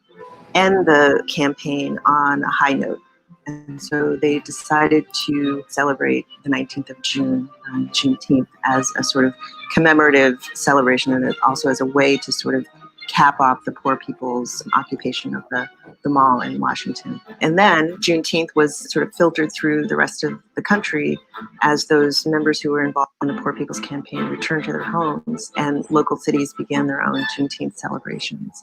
end the campaign on a high note. And so they decided to celebrate the 19th of June, Juneteenth, as a sort of commemorative celebration, and also as a way to sort of cap off the poor people's occupation of the mall in Washington. And then Juneteenth was sort of filtered through the rest of the country as those members who were involved in the Poor People's Campaign returned to their homes, and local cities began their own Juneteenth celebrations.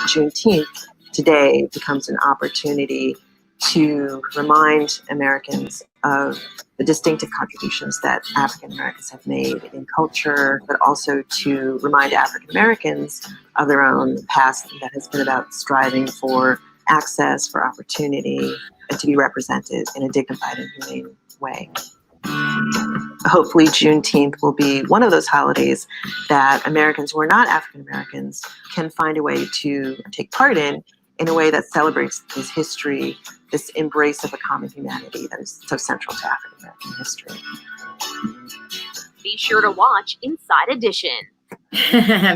Juneteenth today becomes an opportunity to remind Americans of the distinctive contributions that African Americans have made in culture, but also to remind African Americans of their own past that has been about striving for access, for opportunity, and to be represented in a dignified and humane way. Hopefully Juneteenth will be one of those holidays that Americans who are not African Americans can find a way to take part in a way that celebrates this history, this embrace of a common humanity that is so central to African American history. Be sure to watch Inside Edition.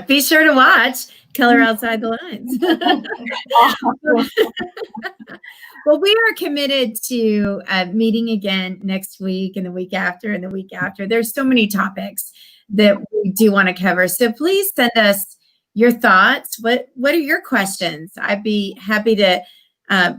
Be sure to watch Color Outside the Lines. Well, we are committed to meeting again next week and the week after and the week after. There's so many topics that we do want to cover. So please send us your thoughts. What are your questions? I'd be happy to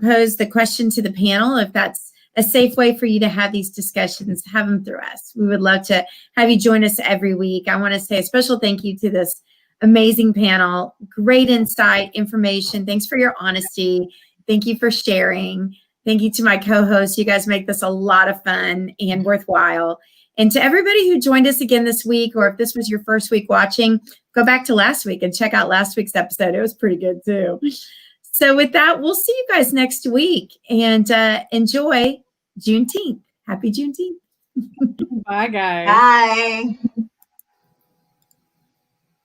pose the question to the panel. If that's a safe way for you to have these discussions, have them through us. We would love to have you join us every week. I want to say a special thank you to this amazing panel. Great insight, information. Thanks for your honesty. Thank you for sharing. Thank you to my co-hosts. You guys make this a lot of fun and worthwhile. And to everybody who joined us again this week, or if this was your first week watching, go back to last week and check out last week's episode. It was pretty good too. So with that, we'll see you guys next week, and enjoy Juneteenth. Happy Juneteenth. Bye, guys. Bye.